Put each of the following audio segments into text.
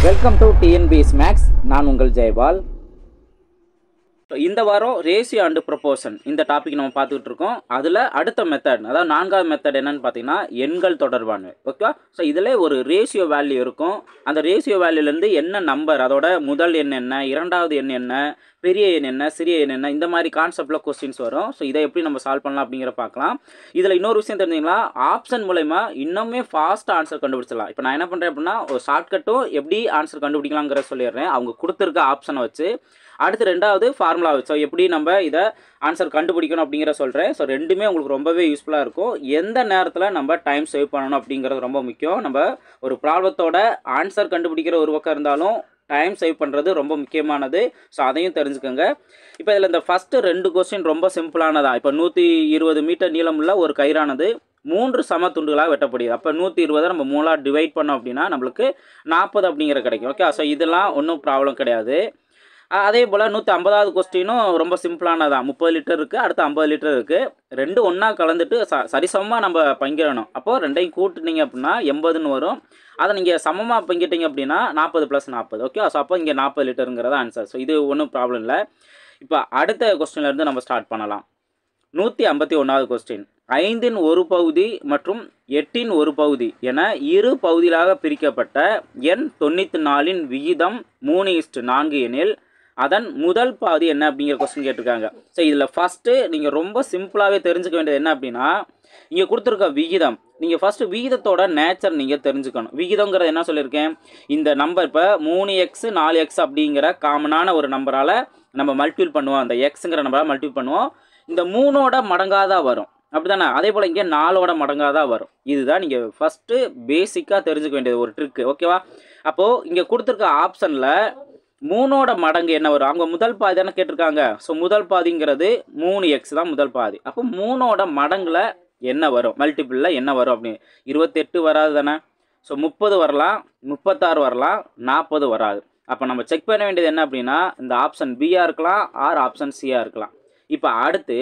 Welcome to TNPS maths. நான் உங்கள் ஜெயபால். இந்த வாரம் ரேஷியோ அண்ட் ப்ரொபோர்ஷன் இந்த டாபிக் நம்ம பார்த்துக்கிட்டு இருக்கோம். அதில் அடுத்த மெத்தட், அதாவது நான்காவது மெத்தட் என்னன்னு பார்த்தீங்கன்னா எண்கள் தொடர்பானது. ஓகேவா? ஸோ இதில் ஒரு ரேஷியோ வேல்யூ இருக்கும். அந்த ரேஷியோ வேல்யூலேருந்து என்ன நம்பர், அதோட முதல் எண் என்ன, இரண்டாவது எண் என்ன, பெரிய எண் என்ன, சிறிய எண் என்ன, இந்த மாதிரி கான்செப்டில் கொஸ்டின்ஸ் வரும். ஸோ இதை எப்படி நம்ம சால்வ் பண்ணலாம் அப்படிங்கிற பார்க்கலாம். இதில் இன்னொரு விஷயம் தெரிஞ்சிங்களா, ஆப்ஷன் மூலமா இன்னுமே ஃபாஸ்ட்டாக ஆன்சர் கண்டுபிடிச்சிடலாம். இப்போ நான் என்ன பண்ணுறேன் அப்படின்னா, ஒரு ஷார்ட்கட்டும் எப்படி ஆன்சர் கண்டுபிடிக்கலாங்கிற சொல்லிடுறேன். அவங்க கொடுத்துருக்க ஆப்ஷனை வச்சு அடுத்து ரெண்டாவது ஃபார்முலா வச்சு எப்படி நம்ம இதை ஆன்சர் கண்டுபிடிக்கணும் அப்படிங்கிற சொல்கிறேன். ஸோ ரெண்டுமே உங்களுக்கு ரொம்பவே யூஸ்ஃபுல்லாக இருக்கும். எந்த நேரத்தில் நம்ம டைம் சேவ் பண்ணணும் அப்படிங்கிறது ரொம்ப முக்கியம். நம்ம ஒரு ப்ராப்ளத்தோட ஆன்சர் கண்டுபிடிக்கிற ஒரு பக்கம் இருந்தாலும் டைம் சேவ் பண்ணுறது ரொம்ப முக்கியமானது. ஸோ அதையும் தெரிஞ்சுக்கோங்க. இப்போ இதில் இந்த ஃபஸ்ட்டு ரெண்டு கொஸ்டின் ரொம்ப சிம்பிளானதான். இப்போ 120 மீட்டர் நீளமுள்ள ஒரு கயிறானது 3 சம துண்டுகளாக வெட்டப்படுது. அப்போ 120 நம்ம 3ஆக டிவைட் பண்ணோம் அப்படின்னா நம்மளுக்கு 40 அப்படிங்கிற கிடைக்கும். ஓகே, ஸோ இதெல்லாம் ஒன்றும் ப்ராப்ளம் கிடையாது. அதே போல் 150வது கொஸ்டினும் ரொம்ப சிம்பிளானதான். 30 லிட்டர் இருக்குது, அடுத்து 50 லிட்டர் இருக்குது. ரெண்டு ஒன்றா கலந்துட்டு சரிசமமாக நம்ம பங்கிடணும். அப்போது ரெண்டையும் கூட்டுனீங்க அப்படின்னா 80ன்னு வரும். அதை நீங்கள் சமமாக பங்கிட்டீங்க அப்படின்னா 40 + 40. ஓகே, ஸோ அப்போ இங்கே 40 லிட்டருங்கிறத ஆன்சர். ஸோ இது ஒன்றும் ப்ராப்ளம் இல்லை. இப்போ அடுத்த கொஸ்டின்லேருந்து நம்ம ஸ்டார்ட் பண்ணலாம். 151வது கொஸ்டின். 5 ஒரு பகுதி மற்றும் 8 ஒரு பகுதி என இரு பகுதிகளாக பிரிக்கப்பட்ட எண் 94 விகிதம் 3:4 எனில் அதன் முதல் பாதி என்ன அப்படிங்கிற கொஸ்டின் கேட்டிருக்காங்க. ஸோ இதில் ஃபஸ்ட்டு நீங்கள் ரொம்ப சிம்பிளாகவே தெரிஞ்சுக்க வேண்டியது என்ன அப்படின்னா, இங்கே கொடுத்துருக்க விகிதம், நீங்கள் ஃபஸ்ட்டு விகிதத்தோட நேச்சர் நீங்கள் தெரிஞ்சுக்கணும். விகிதங்கிறது என்ன சொல்லியிருக்கேன், இந்த நம்பர் இப்போ 3x 4x அப்படிங்கிற காமனான ஒரு நம்பரால் நம்ம மல்டிபிள் பண்ணுவோம். அந்த எக்ஸுங்கிற நம்பரால் மல்டிபிள் பண்ணுவோம். இந்த 3ஓட மடங்காக தான் வரும், அப்படி தானே? அதே போல் இங்கே 4ஓட மடங்காக தான் வரும். இதுதான் நீங்கள் ஃபஸ்ட்டு பேசிக்காக தெரிஞ்சுக்க வேண்டியது ஒரு ட்ரிக்கு. ஓகேவா? அப்போது இங்கே கொடுத்துருக்க ஆப்ஷனில் 3ஓட மடங்கு என்ன வரும்? அவங்க முதல் பாதி தானே கேட்டிருக்காங்க. ஸோ முதல் பாதிங்கிறது 3x தான் முதல் பாதி. அப்போ 3ஓட மடங்கில் என்ன வரும், மல்டிபிளில் என்ன வரும் அப்படின்னு 28 வராது தானே? ஸோ 30 வரலாம், 36 வரலாம், 40 வராது. அப்போ நம்ம செக் பண்ண வேண்டியது என்ன அப்படின்னா, இந்த ஆப்ஷன் பியாக இருக்கலாம், ஆர் ஆப்ஷன் சியாக இருக்கலாம். இப்போ அடுத்து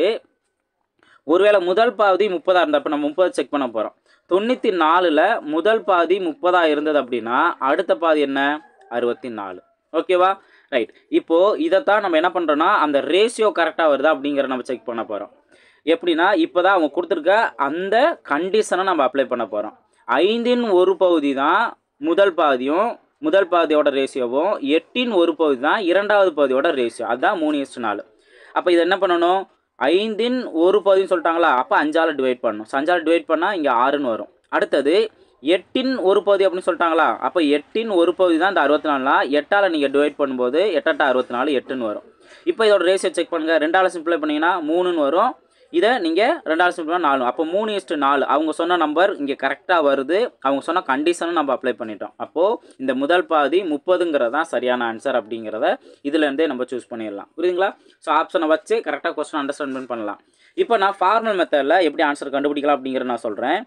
ஒருவேளை முதல் பாதி 30 இருந்தப்போ நம்ம 30 செக் பண்ண போகிறோம். 94ல் முதல் பாதி 30 இருந்தது அப்படின்னா அடுத்த பாதி என்ன, 64. ஓகேவா? ரைட். இப்போது இதைத்தான் நம்ம என்ன பண்ணுறோன்னா, அந்த ரேஷியோ கரெக்டாக வருதா அப்படிங்கிற நம்ம செக் பண்ண போகிறோம். எப்படின்னா, இப்போ தான் அவங்க கொடுத்துருக்க அந்த கண்டிஷனை நம்ம அப்ளை பண்ண போகிறோம். 5 ஒரு பகுதி தான் முதல் பாதியும், முதல் பாதியோட ரேஷியோவும், 8 ஒரு பகுதி தான் இரண்டாவது பாதியோட ரேஷியோ. அதுதான் 3:4. அப்போ இதை என்ன பண்ணணும், 5 ஒரு பகுதின்னு சொல்லிட்டாங்களா, அப்போ 5ஆல் டிவைட் பண்ணணும். 5ஆல் டிவைட் பண்ணால் இங்கே 6ன்னு வரும். அடுத்தது 8 ஒரு பகுதி அப்படின்னு சொல்லிட்டாங்களா, அப்போ 8 ஒரு பகுதி தான் இந்த 64. 8ஆல் நீங்கள் டிவைட் பண்ணும்போது 8 8 64, 8ன்னு வரும். இப்போ இதோட ரேஷியோ செக் பண்ணுங்கள். 2ஆல் சிம்பிளை பண்ணிங்கன்னா 3ன்னு வரும். இதை நீங்கள் 2ஆல் சிம்பிளா 4. அப்போ 3:4 அவங்க சொன்ன நம்பர் இங்கே கரெக்டாக வருது. அவங்க சொன்ன கண்டிஷனும் நம்ம அப்ளை பண்ணிட்டோம். அப்போது இந்த முதல் பாதி 30ங்கிறது தான் சரியான ஆன்சர் அப்படிங்கிறத இதுலேருந்தே நம்ம சூஸ் பண்ணிடலாம். புரியுதுங்களா? ஸோ ஆப்ஷனை வச்சு கரெக்டாக கொஸ்டின் அண்டர்ஸ்டாண்ட் பண்ணலாம். இப்போ நான் ஃபார்மல் மெத்தடில் எப்படி ஆன்சர் கண்டுபிடிக்கலாம் அப்படிங்கிறத நான் சொல்கிறேன்.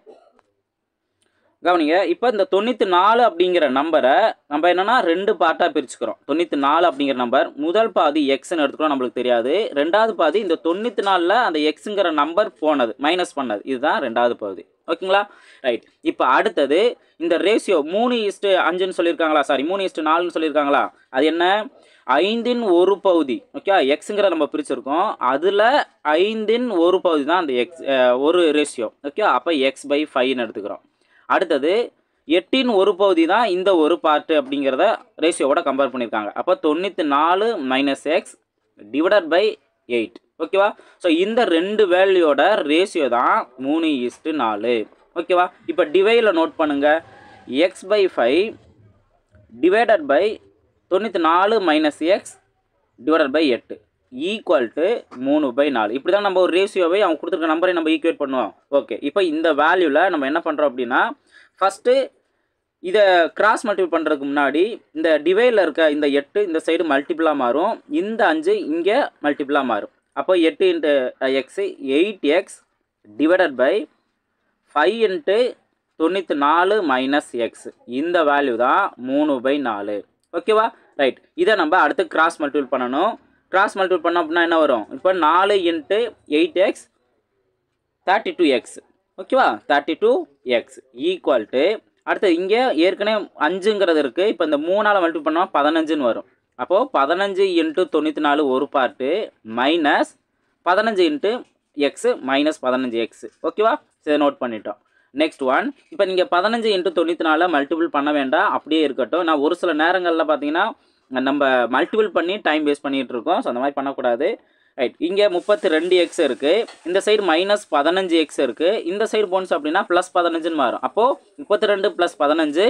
கவனிங்க. இப்போ இந்த 94 அப்படிங்கிற நம்பரை நம்ம என்னென்னா 2 பார்ட்டாக பிரிச்சுக்கிறோம். 94 அப்படிங்கிற நம்பர் முதல் பாதி எக்ஸ்ன்னு எடுத்துக்கிறோம், நம்மளுக்கு தெரியாது. ரெண்டாவது பாதி இந்த 94ல் அந்த எக்ஸுங்கிற நம்பர் போனது, மைனஸ் பண்ணது, இதுதான் ரெண்டாவது பகுதி. ஓகேங்களா? ரைட். இப்போ அடுத்தது இந்த ரேஷியோ 3:5ன்னு சொல்லியிருக்காங்களா, சாரி 3:4ன்னு சொல்லியிருக்காங்களா, அது என்ன, 5 ஒரு பகுதி. ஓகே, எக்ஸுங்கிற நம்ம பிரிச்சிருக்கோம். அதில் 5 ஒரு பகுதி தான் அந்த எக்ஸ் ஒரு ரேஷியோ. ஓகே, அப்போ x/5ன்னு எடுத்துக்கிறோம். அடுத்தது 8 ஒரு பகுதி தான் இந்த ஒரு பார்ட்டு அப்படிங்கிறத ரேஷியோவோட கம்பேர் பண்ணியிருக்காங்க. அப்போ 94 - x / 8. ஓகேவா? ஸோ இந்த ரெண்டு வேல்யூயோட ரேஷியோ தான் 3:4. ஓகேவா? இப்போ டிவைடில் நோட் பண்ணுங்கள். x/5 divided by 94 - x divided by 8 equal to 3/4. இப்படி தான் நம்ம ஒரு ரேஷியோவை அவங்க கொடுத்துருக்க நம்பரை நம்ம ஈக்குவேட் பண்ணுவோம். ஓகே, இப்போ இந்த வேல்யூவில் நம்ம என்ன பண்ணுறோம் அப்படின்னா, ஃபஸ்ட்டு இதை கிராஸ் மல்டிபிள் பண்ணுறதுக்கு முன்னாடி இந்த டிவைடில் இருக்க இந்த 8 இந்த சைடு மல்டிபிளாக மாறும், இந்த 5 இங்கே மல்டிபிளாக மாறும். அப்போ 8 × x 8x divided by 5 × 94 - x இந்த வேல்யூ தான் 3/4. ஓகேவா? ரைட். இதை நம்ம அடுத்து கிராஸ் மல்டிபிள் பண்ணணும். கிராஸ் மல்டிபிள் பண்ணோம் அப்படின்னா என்ன வரும், இப்போ 4 × 8x 32x. ஓகேவா? 32x ஈக்குவல் டு அடுத்து இங்கே ஏற்கனவே 5ங்கிறது இருக்குது. இப்போ இந்த 3ஆல் மல்டிபிள் பண்ணால் 15ன்னு வரும். அப்போது 15 × 94 ஒரு part minus 15 × x minus 15x. ஓகேவா? இதை நோட் பண்ணிட்டோம். நெக்ஸ்ட் ஒன், இப்போ நீங்கள் 15 × 94 மல்டிபிள் பண்ண வேண்டாம், அப்படியே இருக்கட்டும். நான் ஒரு சில நேரங்களில் பார்த்தீங்கன்னா நம்ம மல்டிபிள் பண்ணி டைம் வேஸ்ட் பண்ணிகிட்டு இருக்கோம். ஸோ அந்த மாதிரி பண்ணக்கூடாது. ரைட், இங்கே 32x இருக்குது, இந்த சைடு மைனஸ் 15x இருக்குது, இந்த சைடு போன்ஸ் அப்படின்னா ப்ளஸ் 15ன்னு மாறும். அப்போது 32 + 15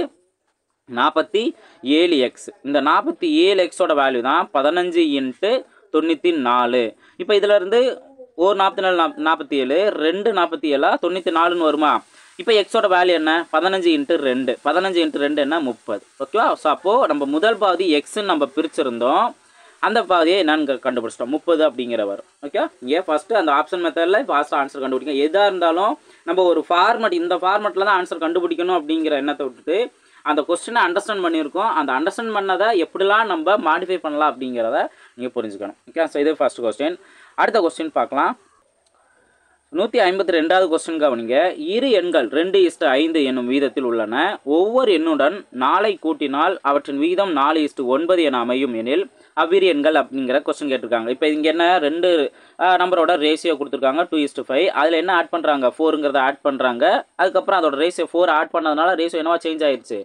47x. இந்த 47xோட வேல்யூ தான் 15 × 94. இப்போ இதில் இருந்து ஒரு 44 47, 2 47 94ன்னு வருமா? இப்போ எக்ஸோட வேல்யூ என்ன? 15 × 2. 15 × 2 என்ன? 30. ஓகேவா? ஸோ அப்போது நம்ம முதல் பாதி எக்ஸ்ன்னு நம்ம பிரிச்சிருந்தோம், அந்த பாதியை என்னன்னு கண்டுபிடிச்சிட்டோம், 30 அப்படிங்கிற வரும். ஓகே, இங்கே ஃபஸ்ட்டு அந்த ஆப்ஷன் மெத்தடில் ஃபாஸ்ட்டாக ஆன்சர் கண்டுபிடிக்கும். எதாக இருந்தாலும் நம்ம ஒரு ஃபார்மெட், இந்த ஃபார்மெட்டில் தான் ஆன்சர் கண்டுபிடிக்கணும் அப்படிங்கிற எண்ணத்தை விட்டுட்டு அந்த கொஸ்டினை அண்டர்ஸ்டாண்ட் பண்ணியிருக்கோம், அந்த அண்டர்ஸ்டாண்ட் பண்ணதை எப்படிலாம் நம்ம மாடிஃபை பண்ணலாம் அப்படிங்கிறத நீங்கள் புரிஞ்சுக்கணும். ஓகே, ஸோ இது ஃபஸ்ட் கொஸ்டின். அடுத்த கொஸ்டின் பார்க்கலாம். 152வது கொஸ்டின் கவனிங்க. இரு எண்கள் 2:5 என்னும் வீதத்தில் உள்ளன. ஒவ்வொரு எண்ணுடன் 4ஐ கூட்டினால் அவற்றின் வீதம் 4:9 என அமையும் எனில் அவ்விரு எண்கள் அப்படிங்கிற கொஸ்டின் கேட்டிருக்காங்க. இப்போ இங்கே என்ன, 2 நம்பரோட ரேஷியோ கொடுத்துருக்காங்க 2:5. அதில் என்ன ஆட் பண்ணுறாங்க? 4ங்கிறத ஆட் பண்ணுறாங்க. அதுக்கப்புறம் அதோட ரேஷியோ 4 ஆட் பண்ணதுனால ரேஷியோ என்னவா சேஞ்ச் ஆயிடுச்சு?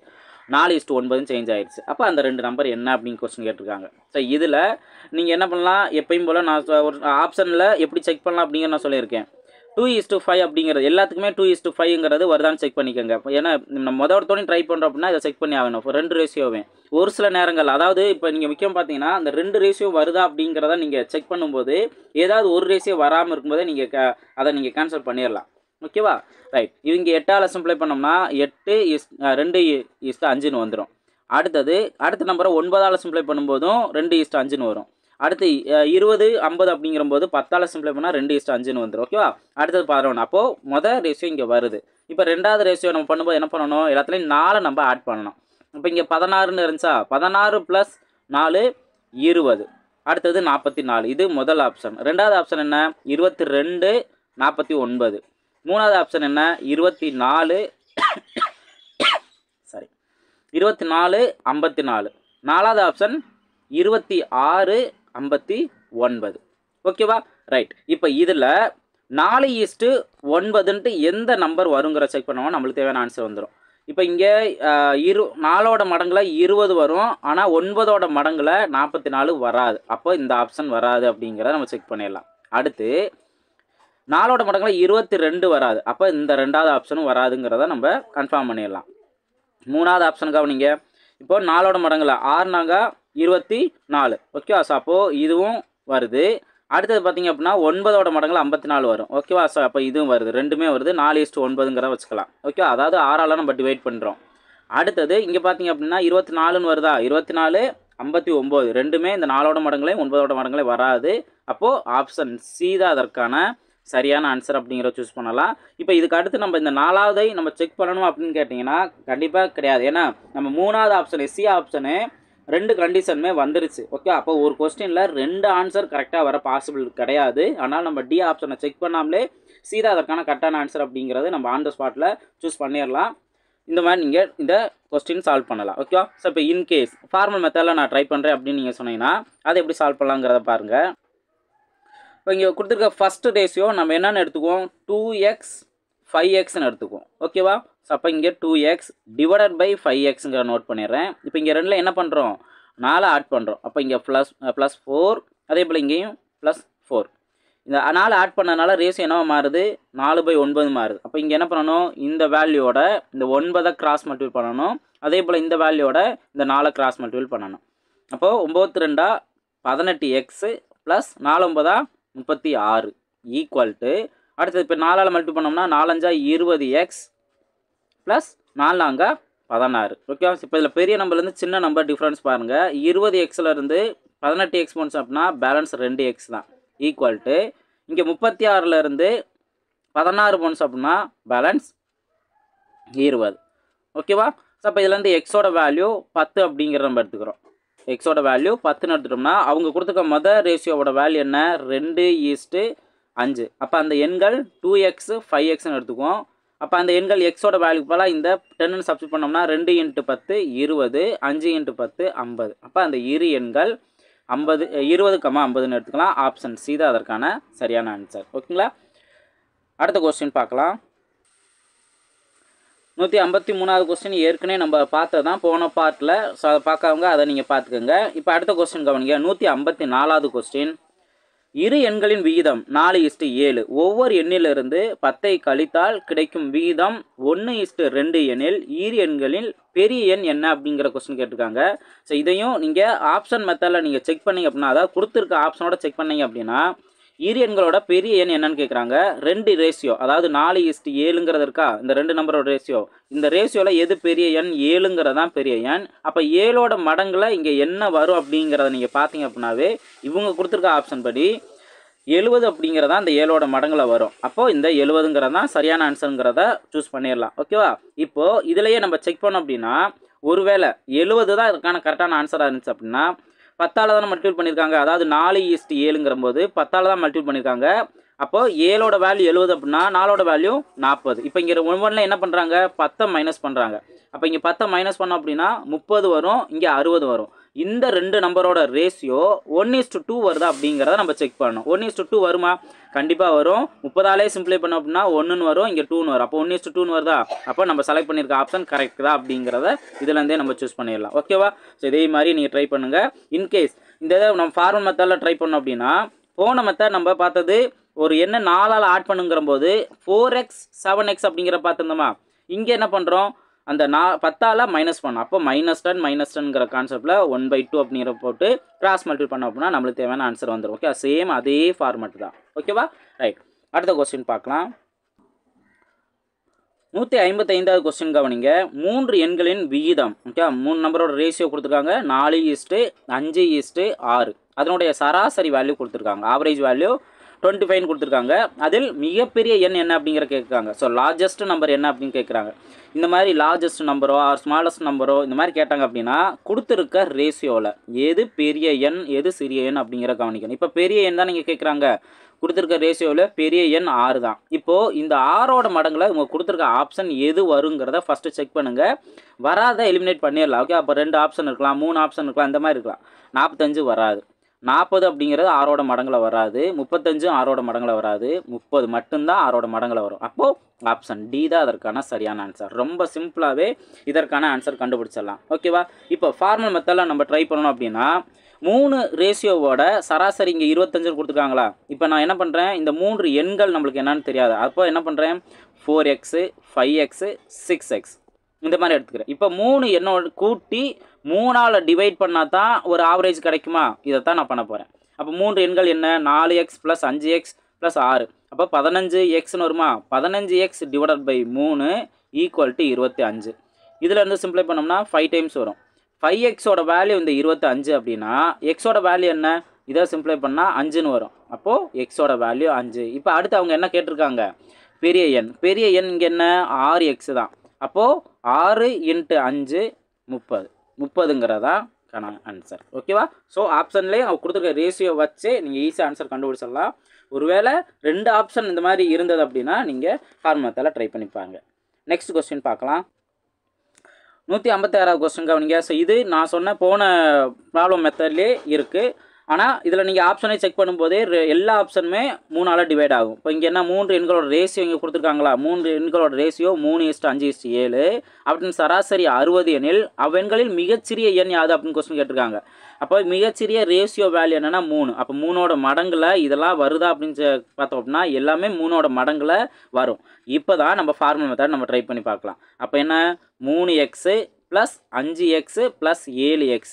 4:9 சேஞ்ச் ஆயிடுச்சு. அப்போ அந்த 2 நம்பர் என்ன அப்படின்னு கொஸ்டின் கேட்டிருக்காங்க. ஸோ இதில் நீங்கள் என்ன பண்ணலாம், எப்பயும் போல் நான் ஒரு ஆப்ஷனில் எப்படி செக் பண்ணலாம் அப்படிங்கிற நான் சொல்லியிருக்கேன். 2:5 அப்படிங்கிறது எல்லாத்துக்குமே 2:5ங்கிறது வருதான்னு செக் பண்ணிக்கோங்க. ஏன்னா நம்ம மொதல் ட்ரை பண்ணுறோம் அப்படின்னா இதை செக் பண்ணி ஆகணும். 2 ரேஷியோவே ஒரு சில நேரங்கள், அதாவது இப்போ நீங்கள் முக்கியம் பார்த்தீங்கன்னா அந்த 2 ரேஷியோ வருதா அப்படிங்கிறத நீங்கள் செக் பண்ணும்போது ஏதாவது ஒரு ரேஷியோ வராமல் இருக்கும்போதே நீங்கள் அதை நீங்கள் கேன்சல் பண்ணிடலாம். ஓகேவா? ரைட், இவங்க 8ஆல் சிம்ப்ளை பண்ணோம்னா 8:2:5ன்னு வந்துடும். அடுத்த நம்பரை 9ஆல் சிம்ப்ளை பண்ணும்போதும் 2:5ன்னு வரும். அடுத்து 20 50 அப்படிங்கிறபோது 10ஆல் சிம்ப்ளை பண்ணால் 2:5ன்னு வந்துடும். ஓகேவா? அடுத்தது 11. அப்போது மொதல் ரேஷியோ இங்கே வருது. இப்போ 2வது ரேஷியோ நம்ம பண்ணும்போது என்ன பண்ணணும்? எல்லாத்துலேயும் 4 நம்ம ஆட் பண்ணணும். இப்போ இங்கே 16ன்னு இருந்துச்சா, 16 + 4 20. அடுத்தது 44. இது முதல் ஆப்ஷன். 2வது ஆப்ஷன் என்ன? 22 49. 3வது ஆப்ஷன் என்ன? 24 24 54. 4வது ஆப்ஷன் 26 59. ஓகேவா? ரைட், இப்போ இதில் 4:9ன்ட்டு எந்த நம்பர் வருங்கிற செக் பண்ணுவோம், நம்மளுக்கு தேவையான ஆன்சர் வந்துடும். இப்போ இங்கே 4ஓட மடங்கில் 20 வரும், ஆனால் 9ஓட மடங்கில் 44 வராது. அப்போ இந்த ஆப்ஷன் வராது அப்படிங்கிறத நம்ம செக் பண்ணிடலாம். அடுத்து 4ஓட மடங்கில் 22 வராது. அப்போ இந்த 2வது ஆப்ஷனும் வராதுங்கிறத நம்ம கன்ஃபார்ம் பண்ணிடலாம். 3வது ஆப்ஷன் கவனிங்க. இப்போ 4ஓட மடங்கில் 6 24. ஓகேவா? ஸோ அப்போது இதுவும் வருது. அடுத்தது பார்த்திங்க அப்படின்னா 9ஓட மடங்கில் 54 வரும். ஓகேவா? ஸோ அப்போ இதுவும் வருது, ரெண்டுமே வருது. 4:9ங்கிறத வச்சுக்கலாம். ஓகேவா? அதாவது 6ஆல் நம்ம டிவைட் பண்ணுறோம். அடுத்தது இங்கே பார்த்திங்க அப்படின்னா 24ன்னு வருதா, 24 59. ரெண்டுமே இந்த 4ஓட மடங்களையும் 9ஓட மடங்களையும் வராது. அப்போது ஆப்ஷன் சி தான் அதற்கான சரியான ஆன்சர் அப்படிங்கிறத சூஸ் பண்ணலாம். இப்போ இதுக்கு அடுத்து நம்ம இந்த 4ஆவதை நம்ம செக் பண்ணணும் அப்படின்னு கேட்டிங்கன்னா கண்டிப்பாக கிடையாது. ஏன்னா நம்ம 3வது ஆப்ஷன் சி ஆப்ஷனு 2 கண்டிஷனுமே வந்துருச்சு. ஓகே, அப்போ ஒரு கொஸ்டினில் 2 ஆன்சர் கரெக்டாக வர பாசிபிள் கிடையாது. ஆனால் நம்ம டி ஆப்ஷனை செக் பண்ணாமலே சீதா அதற்கான கரெக்டான ஆன்சர் அப்படிங்கிறது நம்ம ஆன் த ஸ்பாட்டில் சூஸ் பண்ணிடலாம். இந்த மாதிரி நீங்கள் இந்த கொஸ்டின் சால்வ் பண்ணலாம். ஓகேவா? ஸோ இப்போ இன்கேஸ் ஃபார்மல் மெத்தடில் நான் ட்ரை பண்ணுறேன் அப்படின்னு நீங்கள் சொன்னீங்கன்னா அதை எப்படி சால்வ் பண்ணலாங்கிறத பாருங்கள். இப்போ இங்கே கொடுத்துருக்க ஃபஸ்ட்டு ரேஷியோ நம்ம என்னென்னு எடுத்துக்குவோம், 2x 5xன்னு எடுத்துக்குவோம். ஓகேவா? ஸோ அப்போ இங்கே 2x டிவைடட் பை 5xங்கிற நோட் பண்ணிடுறேன். இப்போ இங்கே 2ல் என்ன பண்ணுறோம், 4 ஆட் பண்ணுறோம். அப்போ இங்கே ப்ளஸ் 4, அதே போல் இங்கேயும் +4. இந்த 4 ஆட் பண்ணதுனால ரேஷியோ என்னவா மாறுது, 4/9 மாறுது. அப்போ இங்கே என்ன பண்ணணும், இந்த வேல்யூவோட இந்த 9 கிராஸ் மல்டிபிள் பண்ணணும். அதே போல் இந்த வேல்யூவோட இந்த 4 கிராஸ் மல்டிபிள் பண்ணணும். அப்போது 9 18x + 4 9 36 ஈக்குவல் டு, அடுத்தது இப்போ 4ஆல் மல்டிபிள் பண்ணோம்னா 4 20x + 4 16. ஓகே, இப்போ இதில் பெரிய நம்பர்லேருந்து சின்ன நம்பர் டிஃப்ரென்ஸ் பாருங்கள். 20xலேருந்து 18x போன்ஸ் அப்படின்னா பேலன்ஸ் 2x தான். ஈக்குவல் டு இங்கே 36லேருந்து 16 போன்ஸ் அப்படின்னா பேலன்ஸ் 20. ஓகேவா? ஸோ அப்போ இதுலேருந்து எக்ஸோட வேல்யூ 10 அப்படிங்கிற நம்ம எடுத்துக்கிறோம். எக்ஸோட வேல்யூ 10ன்னு எடுத்துட்டோம்னா அவங்க கொடுத்துருக்க மொதல் ரேஷியோவோட வேல்யூ என்ன, 2:5. அப்போ அந்த எண்கள் 2x 5xன்னு எடுத்துக்குவோம். அப்போ அந்த எண்கள் எக்ஸோட வேல்யூ போல இந்த 10 சப்ஸ்டிட் பண்ணோம்னா 2 × 10 20, 5 × 10 50. அப்போ அந்த இரு எண்கள் 50 20, 50ன்னு எடுத்துக்கலாம். ஆப்ஷன் சி தான் அதற்கான சரியான ஆன்சர். ஓகேங்களா? அடுத்த கொஸ்டின் பார்க்கலாம். 153வது கொஸ்டின் ஏற்கனவே நம்ம பார்த்ததான் போன பார்ட்டில். ஸோ அதை பார்க்காதவங்க அதை நீங்கள் பார்த்துக்கோங்க. இப்போ அடுத்த கொஸ்டின் கவனிங்க. 154வது கொஸ்டின். இரு எண்களின் விகிதம் 4:7. ஒவ்வொரு எண்ணிலிருந்து 10ஐ கழித்தால் கிடைக்கும் விகிதம் 1:2 எனில் இரு எண்களில் பெரிய எண் என்ன அப்படிங்கிற கொஸ்டின் கேட்டிருக்காங்க. ஸோ இதையும் நீங்கள் ஆப்ஷன் மெத்தடில் நீங்கள் செக் பண்ணீங்க அப்படின்னா, அதாவது கொடுத்துருக்க ஆப்ஷனோட செக் பண்ணீங்க அப்படின்னா, இரு எண்களோட பெரிய எண் என்னன்னு கேட்குறாங்க. 2 ரேஷியோ, அதாவது 4:7ங்கிறது இருக்கா, இந்த 2 நம்பரோட ரேஷியோ. இந்த ரேஷியோவில் எது பெரிய எண்? 7ங்கிறது தான் பெரிய எண். அப்போ 7ஓட மடங்கில் இங்கே என்ன வரும் அப்படிங்கிறத நீங்கள் பார்த்தீங்க அப்படின்னாவே இவங்க கொடுத்துருக்க ஆப்ஷன் படி 70 அப்படிங்கிறதா இந்த 7ஓட மடங்கில் வரும். அப்போது இந்த 70ங்கிறது தான் சரியான ஆன்சருங்கிறத சூஸ் பண்ணிடலாம். ஓகேவா? இப்போது இதிலையே நம்ம செக் பண்ணோம் அப்படின்னா, ஒருவேளை 70 தான் இதுக்கான கரெக்டான ஆன்சராக இருந்துச்சு அப்படின்னா 10ஆல் தானே மல்டிபிள் பண்ணியிருக்காங்க. அதாவது 4:7ங்கிற போது 10ஆல் தான் மல்டிபிள் பண்ணியிருக்காங்க. அப்போது 7ஓட வேல்யூ 70 அப்படின்னா 4ஓட வேல்யூ 40. இப்போ இங்கே ஒவ்வொன்றில் என்ன பண்ணுறாங்க? 10 மைனஸ் பண்ணுறாங்க. அப்போ இங்கே 10 மைனஸ் பண்ணோம் அப்படின்னா 30 வரும், இங்கே 60 வரும். இந்த 2 நம்பரோட ரேஷியோ 1:2 வருதா அப்படிங்கிறத நம்ம செக் பண்ணணும். 1:2 வருமா? கண்டிப்பாக வரும். 30ஆலே சிம்பிளை பண்ணோம் அப்படின்னா 1ன்னு வரும், இங்கே 2ன்னு வரும். அப்போ 1:2 வருதா? அப்போ நம்ம செலக்ட் பண்ணியிருக்க ஆப்ஷன் கரெக்ட் தான் அப்படிங்கிறத இதுலேருந்தே நம்ம சூஸ் பண்ணிடலாம். ஓகேவா? ஸோ இதே மாதிரி நீங்கள் ட்ரை பண்ணுங்கள். இன்கேஸ் இந்த நம்ம ஃபார்மல் மெத்தடில் ட்ரை பண்ணோம் அப்படின்னா, போன மெத்தட் நம்ம பார்த்தது ஒரு எண்ணை 4ஆல் ஆட் பண்ணுங்கிற போது 4x 7x அப்படிங்கிற பார்த்துருந்தோமா? இங்கே என்ன பண்ணுறோம்? அந்த 10ஆல் மைனஸ் பண்ணோம். அப்போ -10 கான்செப்டில் 1/2 அப்படிங்கிற போட்டு கிராஸ் மல்டிபிள் பண்ணோம் அப்படின்னா நம்மளுக்கு தேவையான ஆன்சர் வந்துடும். ஓகே, சேம் அதே ஃபார்மேட் தான். ஓகேவா? ரைட். அடுத்த கொஸ்டின் பார்க்கலாம். 155வது கொஸ்டின் கவனிங்க. 3 எண்களின் விகிதம். ஓகே, 3 நம்பரோட ரேஷியோ கொடுத்துருக்காங்க. 4:5:6. அதனுடைய சராசரி வேல்யூ கொடுத்துருக்காங்க. ஆவரேஜ் வேல்யூ 25 கொடுத்துருக்காங்க. அதில் மிகப்பெரிய எண் என்ன அப்படிங்கிற கேட்குறாங்க. ஸோ லார்ஜஸ்ட் நம்பர் என்ன அப்படின்னு கேட்குறாங்க. இந்த மாதிரி லார்ஜஸ்ட் நம்பரோ ஆர் ஸ்மாலஸ்ட் நம்பரோ இந்த மாதிரி கேட்டாங்க அப்படின்னா கொடுத்துருக்க ரேஷியோவில் எது பெரிய எண் எது சிறிய எண் அப்படிங்கிற கவனிக்கணும். இப்போ பெரிய எண் தான் நீங்கள் கேட்குறாங்க. கொடுத்துருக்க ரேஷியோவில் பெரிய எண் 6 தான். இப்போது இந்த 6ஓட மடங்கில் இவங்க கொடுத்துருக்க ஆப்ஷன் எது வருங்கிறத ஃபஸ்ட்டு செக் பண்ணுங்கள். வராத எலிமினேட் பண்ணிடலாம். ஓகே, அப்போ 2 ஆப்ஷன் இருக்கலாம், 3 ஆப்ஷன் இருக்கலாம், இந்த மாதிரி இருக்கலாம். 45 வராது. 40 அப்படிங்கிறது 6ஓட மடங்கில் வராது. 35 6ஓட மடங்கில் வராது. 30 மட்டும்தான் 6ஓட மடங்கில் வரும். அப்போது ஆப்ஷன் டி தான் அதற்கான சரியான ஆன்சர். ரொம்ப சிம்பிளாகவே இதற்கான ஆன்சர் கண்டுபிடிச்சிடலாம். ஓகேவா? இப்போ ஃபார்மல் மெத்தடில் நம்ம ட்ரை பண்ணணும் அப்படின்னா 3 ரேஷியோவோட சராசரி இங்கே 25 கொடுத்துருக்காங்களா? இப்போ நான் என்ன பண்ணுறேன்? இந்த 3 எண்கள் நம்மளுக்கு என்னன்னு தெரியாது. அப்போ என்ன பண்ணுறேன்? 4x 5x 6x இந்த மாதிரி எடுத்துக்கிறேன். இப்போ 3 எண்ணோட கூட்டி 3ஆல் டிவைட் பண்ணால் தான் ஒரு ஆவரேஜ் கிடைக்குமா? இதைத்தான் நான் பண்ண போகிறேன். அப்போ 3 எண்கள் என்ன? 4x + 5x + 6. அப்போ 15xன்னு வருமா? 15x ÷ 3 = 25. இதில் இருந்து சிம்பிளை பண்ணோம்னா 5 டைம்ஸ் வரும். 5xோட வேல்யூ இந்த 25 அப்படின்னா எக்ஸோட வேல்யூ என்ன? இதை சிம்பிளை பண்ணால் 5ன்னு வரும். அப்போது எக்ஸோட வேல்யூ 5. இப்போ அடுத்து அவங்க என்ன கேட்டிருக்காங்க? பெரிய எண். பெரிய எண் இங்கே என்ன? 6x தான். அப்போது 6 × 5 30. 30ங்கிறதா ஆன்சர். ஓகேவா? ஸோ ஆப்ஷன்லேயே அவங்க கொடுத்துருக்க ரேஷியோ வச்சு நீங்கள் ஈஸியாக ஆன்சர் கண்டுபிடிச்சிடலாம். ஒருவேளை 2 ஆப்ஷன் இந்த மாதிரி இருந்தது அப்படின்னா நீங்கள் ஃபார்மேத்தில் ட்ரை பண்ணிப்பாங்க. நெக்ஸ்ட் கொஸ்டின் பார்க்கலாம். 156வது கொஸ்டின் கவனிங்க. ஸோ இது நான் சொன்ன போன ப்ராப்ளம் மெத்தட்லேயே இருக்குது. ஆனால் இதில் நீங்கள் ஆப்ஷனை செக் பண்ணும்போதே எல்லா ஆப்ஷனுமே 3ஆல் டிவைட் ஆகும். இப்போ இங்கே என்ன 3 எண்களோட ரேஷியோ இங்கே கொடுத்துருக்காங்களா? 3 எண்களோட ரேஷியோ 3:5:7 அப்படின்னு சராசரி 60 எண்ணில் அவ்வெண்களில் மிகச்சிறிய எண் யாது அப்படின்னு கொஸ்டின் கேட்டிருக்காங்க. அப்போ மிகச்சிறிய ரேஷியோ வேல்யூ என்னென்னா 3. அப்போ 3ஓட மடங்கில் இதெல்லாம் வருதா அப்படின்னு பார்த்தோம் அப்படின்னா எல்லாமே 3ஓட மடங்கில் வரும். இப்போ தான் நம்ம ஃபார்மல் மெத்தட் நம்ம ட்ரை பண்ணி பார்க்கலாம். அப்போ என்ன? 3x + 5x + 7x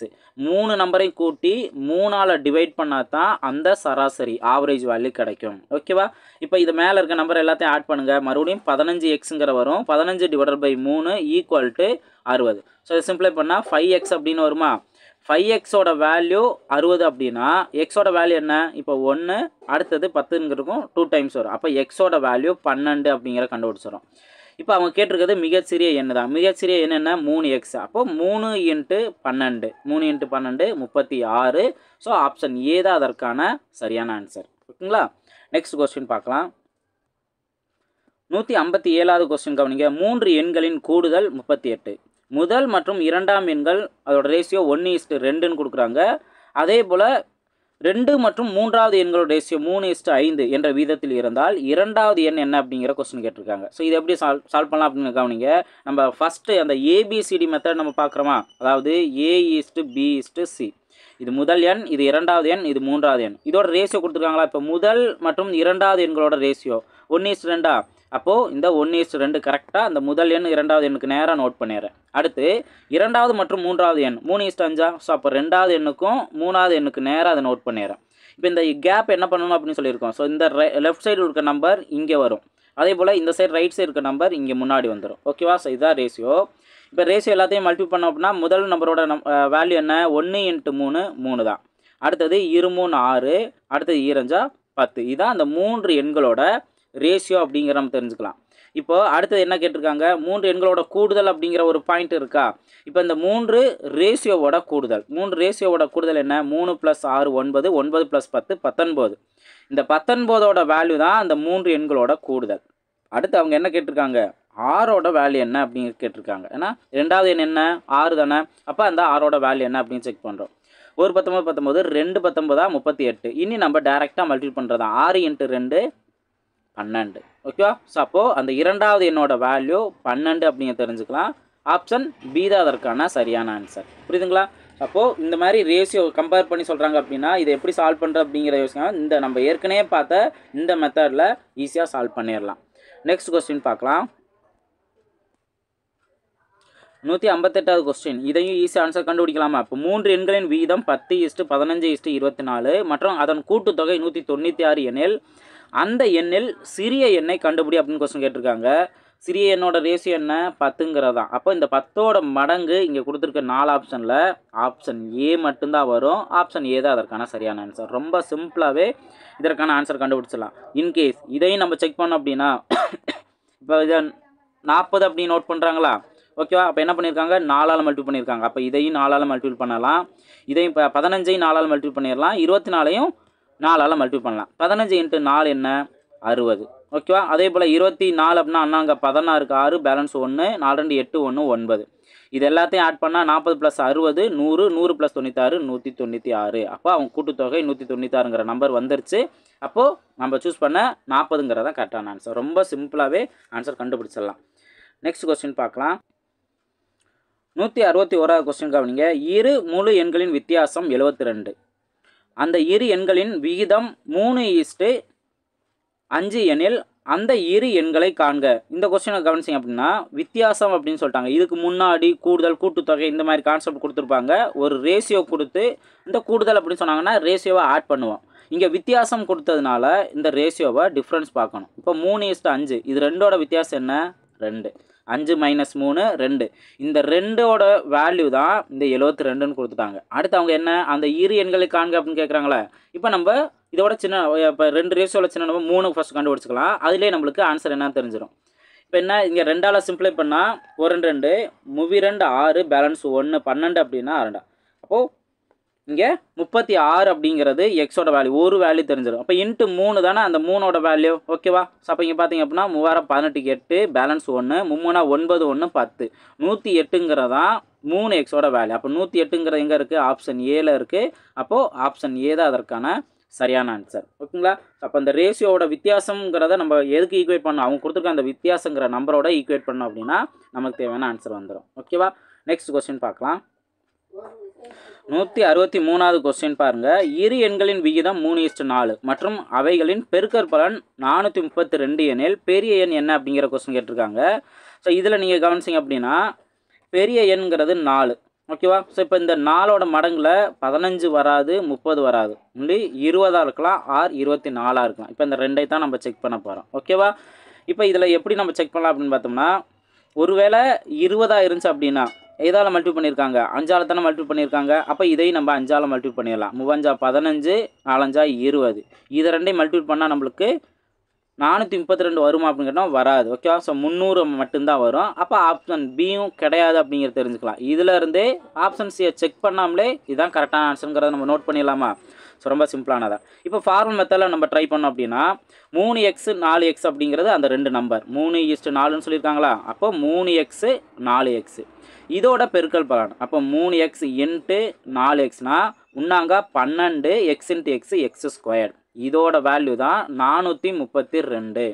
3 நம்பரையும் கூட்டி 3ஆல் டிவைட் பண்ணால் தான் அந்த சராசரி ஆவரேஜ் வேல்யூ கிடைக்கும். ஓகேவா? இப்போ இது மேலே இருக்க நம்பர் எல்லாத்தையும் ஆட் பண்ணுங்கள். மறுபடியும் 15xங்கிற வரும். 15 ÷ 3 = 60. ஸோ இதை சிம்பிளை பண்ணால் 5x அப்படின்னு வருமா? 5xோட வேல்யூ 60 அப்படின்னா எக்ஸோட வேல்யூ என்ன? இப்போ 1 அடுத்தது 10ங்கிறதுக்கும் 2 டைம்ஸ் வரும். அப்போ எக்ஸோட வேல்யூ 12 அப்படிங்கிற கண்டுபிடிச்சிடும். இப்போ அவங்க கேட்டிருக்கிறது மிகச்சிறிய எண் தான். மிகச்சிறிய எண் என்ன? 3x. அப்போது 3 × 12 3 × 12 36. ஸோ ஆப்ஷன் ஏ தான் அதற்கான சரியான ஆன்சர். ஓகேங்களா? நெக்ஸ்ட் கொஸ்டின் பார்க்கலாம். 157வது கொஸ்டின் கவனிங்க. 3 எண்களின் கூடுதல் 38. முதல் மற்றும் இரண்டாம் எண்கள் அதோட ரேஷியோ 1:2ன்னு கொடுக்குறாங்க. அதே போல் 2 மற்றும் மூன்றாவது எண்களோட ரேஷியோ 3:5 என்ற வீதத்தில் இருந்தால் இரண்டாவது எண் என்ன அப்படிங்கிற கொஸ்டின் கேட்டிருக்காங்க. ஸோ இது எப்படி சால்வ் பண்ணலாம் அப்படின்னு கவனிங்க. நம்ம ஃபஸ்ட்டு அந்த ஏபிசிடி மெத்தட் நம்ம பார்க்குறோமா, அதாவது A:B:C. இது முதல் எண், இது இரண்டாவது எண், இது மூன்றாவது எண். இதோட ரேஷியோ கொடுத்துருக்காங்களா. இப்போ முதல் மற்றும் இரண்டாவது எண்களோட ரேஷியோ 1:2. அப்போது இந்த 1:2 கரெக்டாக அந்த முதல் எண் இரண்டாவது எண்ணுக்கு நேராக நோட் பண்ணிடுறேன். அடுத்து இரண்டாவது மற்றும் மூன்றாவது எண் 3:5. ஸோ அப்போ ரெண்டாவது எண்ணுக்கும் மூணாவது எண்ணுக்கு நேராக அதை நோட் பண்ணிடுறேன். இப்போ இந்த கேப் என்ன பண்ணணும் அப்படின்னு சொல்லியிருக்கோம். ஸோ இந்த லெஃப்ட் சைடு இருக்க நம்பர் இங்கே வரும், அதே போல் இந்த சைடு ரைட் சைடு இருக்க நம்பர் இங்கே முன்னாடி வந்துடும். ஓகேவா. ஸோ இதுதான் ரேஷியோ. இப்போ ரேஷியோ எல்லாத்தையும் மல்டிபிள் பண்ணோம் அப்படின்னா முதல் நம்பரோட வேல்யூ என்ன, 1 × 3 3 தான். அடுத்தது 2 3 6, அடுத்தது 2 5 10. இதுதான் அந்த 3 எண்களோட ரேஷியோ அப்படிங்கிற நம்ம தெரிஞ்சுக்கலாம். இப்போ அடுத்தது என்ன கேட்டிருக்காங்க, 3 எண்களோட கூடுதல் அப்படிங்கிற ஒரு பாயிண்ட் இருக்கா. இப்போ இந்த 3 ரேஷியோவோட கூடுதல், 3 ரேஷியோவோட கூடுதல் என்ன, 3 + 6 9, 9 + 10 19. இந்த 19ஓட வேல்யூ தான் அந்த 3 எண்களோட கூடுதல். அடுத்து அவங்க என்ன கேட்டிருக்காங்க, 6ஓட வேல்யூ என்ன அப்படின்னு கேட்டிருக்காங்க. ஏன்னா ரெண்டாவது எண் என்ன, 6 தானே. அப்போ அந்த 6ஓட வேல்யூ என்ன அப்படின்னு செக் பண்ணுறோம். 1 19 19, 2 19 38. இனி நம்ம டேரெக்டாக மல்டிபிள் பண்ணுறதா, 6 × 2 12. ஓகேவா. ஸோ அப்போது அந்த இரண்டாவது எண்ணோட வேல்யூ 12 அப்படிங்க தெரிஞ்சுக்கலாம். ஆப்ஷன் பி தான் அதற்கான சரியான ஆன்சர். புரியுதுங்களா. அப்போது இந்த மாதிரி ரேஷியோ கம்பேர் பண்ணி சொல்கிறாங்க அப்படின்னா இதை எப்படி சால்வ் பண்ணுற அப்படிங்கிற யோசிக்க இந்த நம்ம ஏற்கனவே பார்த்த இந்த மெத்தடில் ஈஸியாக சால்வ் பண்ணிடலாம். நெக்ஸ்ட் கொஸ்டின் பார்க்கலாம். 158வது கொஸ்டின். இதையும் ஈஸி ஆன்சர் கண்டுபிடிக்கலாமா. இப்போ 3 எண்களின் வீதம் 10:15:24 மற்றும் அதன் கூட்டுத்தொகை 196 எனில் அந்த எண்ணில் சிறிய எண்ணை கண்டுபிடி அப்படின்னு கொஸ்டின் கேட்டிருக்காங்க. சிறிய எண்ணோட ரேஷியோ என்ன, 10ங்கிறதான். அப்போ இந்த 10ஓட மடங்கு இங்கே கொடுத்துருக்க 4 ஆப்ஷனில் ஆப்ஷன் ஏ மட்டும்தான் வரும். ஆப்ஷன் ஏ தான் அதற்கான சரியான ஆன்சர். ரொம்ப சிம்பிளாகவே இதற்கான ஆன்சர் கண்டுபிடிச்சிடலாம். இன்கேஸ் இதையும் நம்ம செக் பண்ணோம் அப்படின்னா இப்போ இதை 40 அப்படின்னு நோட் பண்ணுறாங்களா. ஓகேவா. அப்போ என்ன பண்ணியிருக்காங்க, 4ஆல் மல்டிபிள் பண்ணியிருக்காங்க. அப்போ இதையும் 4ஆல் மல்டிபிள் பண்ணலாம். இதையும் இப்போ 15ஐயும் 4ஆல் மல்டிபிள் பண்ணிடலாம். 24ஐயும் 4ஆல் மல்டிபிள் பண்ணலாம். 15 × 4 என்ன, 60. ஓகேவா. அதே போல் 24 அப்படின்னா அண்ணாங்க 16க்கு 6 பேலன்ஸ் 1, 4 2 8 1 9. இது எல்லாத்தையும் ஆட் பண்ணால் 40 + 60 100, 100 + 96 196. அப்போ அவங்க கூட்டுத்தொகை 196ங்கிற நம்பர் வந்துருச்சு. அப்போது நம்ம சூஸ் பண்ண 40ங்கிறதா கரெக்டான ஆன்சர். ரொம்ப சிம்பிளாகவே ஆன்சர் கண்டுபிடிச்சிடலாம். நெக்ஸ்ட் கொஸ்டின் பார்க்கலாம். 161வது கொஸ்டின் கவனிங்க. இரு முழு எண்களின் வித்தியாசம் 72. அந்த இரு எண்களின் விகிதம் 3:5 எனில் அந்த இரு எண்களை காண்க. இந்த கொஸ்டினை கவனிச்சிங்க அப்படின்னா வித்தியாசம் அப்படின்னு சொல்லிட்டாங்க. இதுக்கு முன்னாடி கூடுதல் கூட்டுத்தொகை இந்த மாதிரி கான்செப்ட் கொடுத்துருப்பாங்க. ஒரு ரேஷியோ கொடுத்து இந்த கூடுதல் அப்படின்னு சொன்னாங்கன்னா ரேஷியோவை ஆட் பண்ணுவோம். இங்கே வித்தியாசம் கொடுத்ததுனால இந்த ரேஷியோவை டிஃப்ரென்ஸ் பார்க்கணும். இப்போ 3:5 இது ரெண்டோட வித்தியாசம் என்ன, 2. 5 - 3 2. இந்த 2ஓட வேல்யூ தான் இந்த 72ன்னு கொடுத்துட்டாங்க. அடுத்து அவங்க என்ன, அந்த இரு எண்களை காண்க அப்படின்னு கேட்குறாங்களே. இப்போ நம்ம இதோட சின்ன, இப்போ 2 ரேஷியோவில் சின்ன நம்ம 3 ஃபஸ்ட் கண்டுபிடிச்சிக்கலாம். அதிலே நம்மளுக்கு ஆன்சர் என்னன்னு தெரிஞ்சிடும். இப்போ என்ன, இங்கே 2ஆல் சிம்பிளை பண்ணால் 1 2 மூவி 2 6 பேலன்ஸ் 1 12 அப்படின்னா 2. அப்போது இங்கே 36 அப்படிங்கிறது எக்ஸோட வேல்யூ, ஒரு வேல்யூ தெரிஞ்சிடும். அப்போ இன்ட்டு 3 தானே அந்த 3ஓட வேல்யூ. ஓகேவா. ஸோ அப்போ இங்கே பார்த்தீங்க அப்படின்னா 3 18 8 பேலன்ஸ் 1 3 9 1 10 108ங்கிறதான் 3 எக்ஸோட வேல்யூ. அப்போ 108ங்கிறது எங்கே இருக்குது, ஆப்ஷன் ஏல இருக்குது. அப்போது ஆப்ஷன் ஏ தான் அதற்கான சரியான ஆன்சர். ஓகேங்களா. அப்போ அந்த ரேஷியோட வித்தியாசங்கிறத நம்ம எதுக்கு ஈக்குவேட் பண்ணோம், அவங்க கொடுத்துருக்க அந்த வித்தியாசங்கிற நம்பரோட ஈக்குவேட் பண்ணோம் அப்படின்னா நமக்கு தேவையான ஆன்சர் வந்துடும். ஓகேவா. நெக்ஸ்ட் கொஸ்டின் பார்க்கலாம். 163வது கொஸ்டின் பாருங்கள். இரு எண்களின் விகிதம் 3:4 மற்றும் அவைகளின் பெருக்கற்பலன் 432 எனில் பெரிய எண் என்ன அப்படிங்கிற கொஸ்டின் கேட்டிருக்காங்க. ஸோ இதில் நீங்கள் கவனிச்சிங்க அப்படின்னா பெரிய எண்ங்கிறது 4. ஓகேவா. ஸோ இப்போ இந்த 4ஓட மடங்கில் 15 வராது, 30 வராது, ஒன்லி 20ஆக இருக்கலாம் ஆர் 24ஆக இருக்கலாம். இப்போ இந்த ரெண்டை தான் நம்ம செக் பண்ண போகிறோம். ஓகேவா. இப்போ இதில் எப்படி நம்ம செக் பண்ணலாம் அப்படின்னு பார்த்தோம்னா, ஒருவேளை 20ஆக இருந்துச்சு அப்படின்னா எதால் மல்டிபிள் பண்ணியிருக்காங்க, 5ஆல் தானே மல்டிபிள் பண்ணியிருக்காங்க. அப்போ இதையும் நம்ம 5ஆல் மல்டிபிள் பண்ணிடலாம். 3 5 15 4 5 20. இதை ரெண்டையும் மல்டிபிள் பண்ணால் நம்மளுக்கு 432 வருமா அப்படின்னு கேட்டால் வராது. ஓகேவா? ஸோ 300 மட்டும்தான் வரும். அப்போ ஆப்ஷன் பியும் கிடையாது அப்படிங்கிறத தெரிஞ்சுக்கலாம். இதிலேருந்தே ஆப்ஷன் சியை செக் பண்ணாமலே இதுதான் கரெக்டான ஆன்சருங்கிறத நம்ம நோட் பண்ணிடலாமா? ஸோ ரொம்ப சிம்பிளானதான். இப்போ ஃபார்மல் மெத்தடில் நம்ம ட்ரை பண்ணோம் அப்படின்னா 3x 4x அப்படிங்கிறது அந்த 2 நம்பர் 3:4ன்னு சொல்லியிருக்காங்களா? அப்போ 3x 4x இதோட பெருக்கல் பலன். அப்போ 3x இன்ட்டு 4xனா உன்னாங்க 12 x இன்ட்டு x இதோட வேல்யூ தான் 432.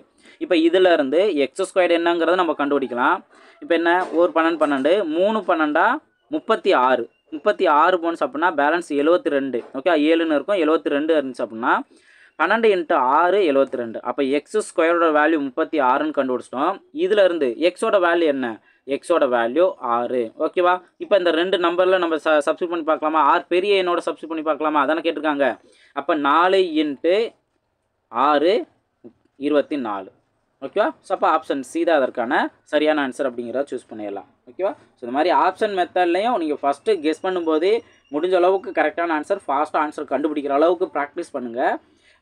இப்போ இதிலேருந்து x² என்னங்கிறத நம்ம கண்டுபிடிக்கலாம். இப்போ என்ன ஒரு 12 3 12 36 36 போன்ஸ் அப்படின்னா பேலன்ஸ் 72. ஓகே 7ன்னு இருக்கும் 72 இருந்துச்சு அப்படின்னா 12 × 6 72. அப்போ x² வேல்யூ 36ன்னு கண்டுபிடிச்சிட்டோம். இதிலேருந்து எக்ஸோட வேல்யூ என்ன? எக்ஸோட வேல்யூ 6. ஓகேவா? இப்போ இந்த 2 நம்பரில் நம்ம சப்ஸ்டிட் பண்ணி பார்க்கலாமா? 6 பெரிய எண்ணோட சப்ஸ்டிட் பண்ணி பார்க்கலாமா? அதானே கேட்டிருக்காங்க. அப்போ 4 × 6 24. ஓகேவா? ஸோ அப்போ ஆப்ஷன் சி தான் அதற்கான சரியான ஆன்சர் அப்படிங்கிறத சூஸ் பண்ணிடலாம். ஓகேவா? ஸோ இந்த மாதிரி ஆப்ஷன் மெத்தட்லையும் நீங்கள் ஃபஸ்ட்டு கெஸ் பண்ணும்போதே முடிஞ்ச அளவுக்கு கரெக்டான ஆன்சர் ஃபாஸ்ட்டாக ஆன்சர் கண்டுபிடிக்கிற அளவுக்கு ப்ராக்டிஸ் பண்ணுங்கள்.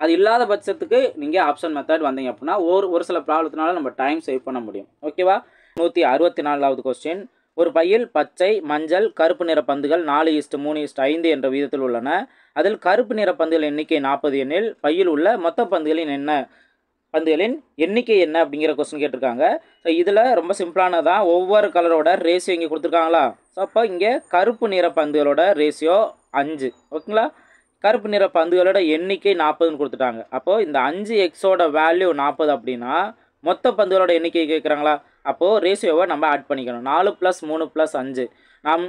அது இல்லாத பட்சத்துக்கு நீங்கள் ஆப்ஷன் மெத்தட் வந்தீங்க அப்படின்னா ஒரு சில ப்ராப்ளத்தினால நம்ம டைம் சேவ் பண்ண முடியும். ஓகேவா? 164வது கொஸ்டின். ஒரு பையில் பச்சை, மஞ்சள், கருப்பு நிற பந்துகள் 4:3:5 என்ற வீதத்தில் உள்ளன. அதில் கருப்பு நிற பந்துகள் எண்ணிக்கை 40 எனில் பையில் உள்ள மொத்த பந்துகளின் எண்ணிக்கை என்ன அப்படிங்கிற கொஸ்டின் கேட்டிருக்காங்க. ஸோ இதில் ரொம்ப சிம்பிளானதான். ஒவ்வொரு கலரோட ரேஷியோ இங்கே கொடுத்துருக்காங்களா? ஸோ அப்போ இங்கே கருப்பு நிற பந்துகளோட ரேஷியோ 5. ஓகேங்களா? கருப்பு நிற பந்துகளோட எண்ணிக்கை 40ன்னு கொடுத்துட்டாங்க. அப்போது இந்த 5xோட வேல்யூ 40 அப்படின்னா மொத்த பந்துகளோட எண்ணிக்கை கேட்குறாங்களா? அப்போது ரேஷியோவை நம்ம ஆட் பண்ணிக்கணும். 4 + 3 + 5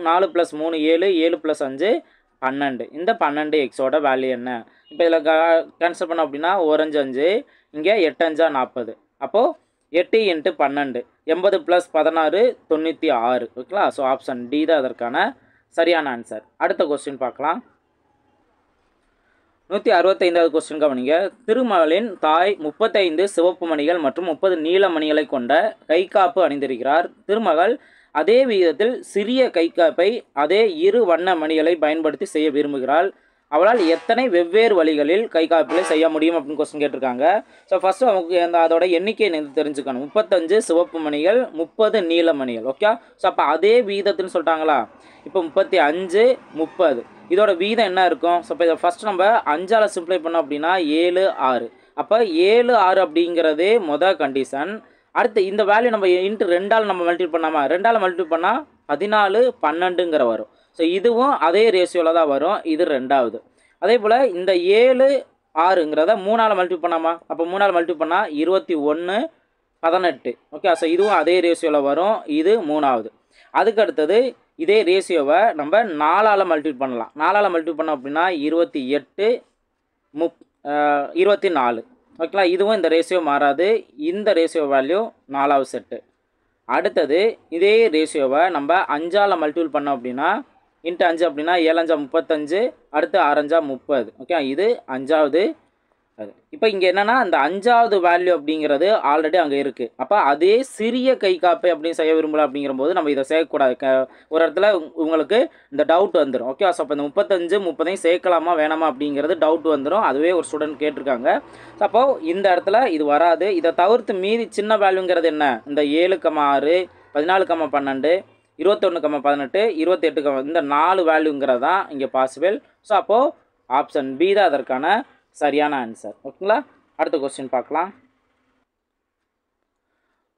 4 + 3 7 7 + 5 12. இந்த 12xோட வேல்யூ என்ன? இப்போ இதில் கேன்சல் பண்ணோம் அப்படின்னா 1 5 இங்கே 8 5 40. அப்போது 8 × 12 80 + 16 96. ஓகேங்களா? ஸோ ஆப்ஷன் டி தான் அதற்கான சரியான ஆன்சர். அடுத்த கொஸ்டின் பார்க்கலாம். 165வது கொஸ்டின் கவனிங்க. திருமகளின் தாய் 35 சிவப்பு மணிகள் மற்றும் 30 நீல மணிகளை கொண்ட கைக்காப்பு அணிந்திருக்கிறார். திருமகள் அதே விகிதத்தில் சிறிய கைக்காப்பை அதே 2 வண்ண மணிகளை பயன்படுத்தி செய்ய விரும்புகிறாள். அவளால் எத்தனை வெவ்வேறு வழிகளில் கைக்காப்புகளை செய்ய முடியும் அப்படின்னு கொஸ்டின் கேட்டிருக்காங்க. ஸோ ஃபஸ்ட்டு அவங்க அதோட எண்ணிக்கை தெரிஞ்சுக்கணும். 35 சிவப்பு மணிகள் 30 நீல மணிகள். ஓகே. ஸோ அப்போ அதே விகிதத்துன்னு சொல்லிட்டாங்களா? இப்போ 35 30 இதோட வீதம் என்ன இருக்கும்? ஸோ இப்போ இதை ஃபஸ்ட்டு நம்ம 5ஆல் சிம்ப்ளை பண்ணோம் அப்படின்னா 7 6. அப்போ 7 6 அப்படிங்கிறதே மொதல் கண்டிஷன். அடுத்து இந்த வேல்யூ நம்ம இன்ட்டு 2ஆல் நம்ம மல்டிபிள் பண்ணாமல் 2ஆல் மல்டிபிள் பண்ணால் 14 12ங்கிற வரும். ஸோ இதுவும் அதே ரேஷியோவில் தான் வரும். இது 2வது. அதே போல் இந்த 7 6ங்கிறத 3ஆல் மல்டிபிள் பண்ணாமா? அப்போ 3ஆல் மல்டிபிள் பண்ணால் 21 18. ஓகே. ஸோ இதுவும் அதே ரேஷியோவில் வரும். இது 3வது. அதுக்கு அடுத்தது இதே ரேஷியோவை நம்ம 4ஆல் மல்டிபிள் பண்ணலாம். 4ஆல் மல்டிபிள் பண்ணோம் அப்படின்னா 28 24. ஓகேங்களா? இதுவும் இந்த ரேஷியோ மாறாது. இந்த ரேஷியோ வேல்யூ 4வது செட்டு. அடுத்தது இதே ரேஷியோவை நம்ம 5ஆல் மல்டிபிள் பண்ணோம் அப்படின்னா இன்ட்டு 5 அப்படின்னா 7 5 35. அடுத்து 6 5 30. ஓகே. இது 5வது. அது இப்போ இங்கே என்னென்னா இந்த 5வது வேல்யூ அப்படிங்கிறது ஆல்ரெடி அங்கே இருக்குது. அப்போ அதே சிறிய கைக்காப்பை அப்படின்னு செய்ய விரும்பல அப்படிங்கிறபோது நம்ம இதை சேர்க்கக்கூடாது. ஒரு இடத்துல உங்களுக்கு இந்த டவுட் வந்துடும். ஓகே. ஸோ அப்போ இந்த 35 30 சேர்க்கலாமா வேணாமா அப்படிங்கிறது டவுட் வந்துடும். அதுவே ஒரு ஸ்டூடெண்ட் கேட்டிருக்காங்க. ஸோ அப்போது இந்த இடத்துல இது வராது. இதை தவிர்த்து மீறி சின்ன வேல்யூங்கிறது என்ன? இந்த 7 6 14 12 21 18 28 இந்த 4 வேல்யூங்கிறது தான் இங்கே பாசிபிள். ஸோ அப்போது ஆப்ஷன் பி தான் அதற்கான சரியான ஆன்சர். ஓகேங்களா? அடுத்த கொஸ்டின் பார்க்கலாம்.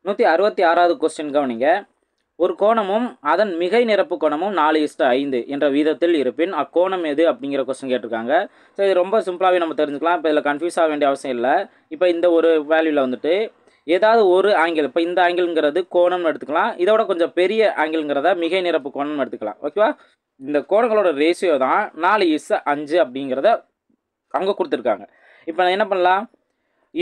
166வது கொஸ்டின் கவனிங்க. ஒரு கோணமும் அதன் மிகை நிரப்பு கோணமும் 4:5 என்ற வீதத்தில் இருப்பின் அக்கோணம் எது அப்படிங்கிற கொஸ்டின் கேட்டிருக்காங்க. ஸோ இது ரொம்ப சிம்பிளாகவே நம்ம தெரிஞ்சுக்கலாம். இப்போ இதில் கன்ஃபியூஸ் ஆக வேண்டிய அவசியம் இல்லை. இப்போ இந்த ஒரு வேல்யூவில் வந்துட்டு ஏதாவது ஒரு ஆங்கிள், இப்போ இந்த ஆங்கிள்ங்கிறது கோணம்னு எடுத்துக்கலாம். இதோட கொஞ்சம் பெரிய ஆங்கிள்ங்கிறத மிகை நிரப்பு கோணம்னு எடுத்துக்கலாம். ஓகேவா? இந்த கோணங்களோட ரேஷியோ தான் 4:5 அப்படிங்கிறத அங்கே கொடுத்துருக்காங்க. இப்போ நான் என்ன பண்ணலாம்?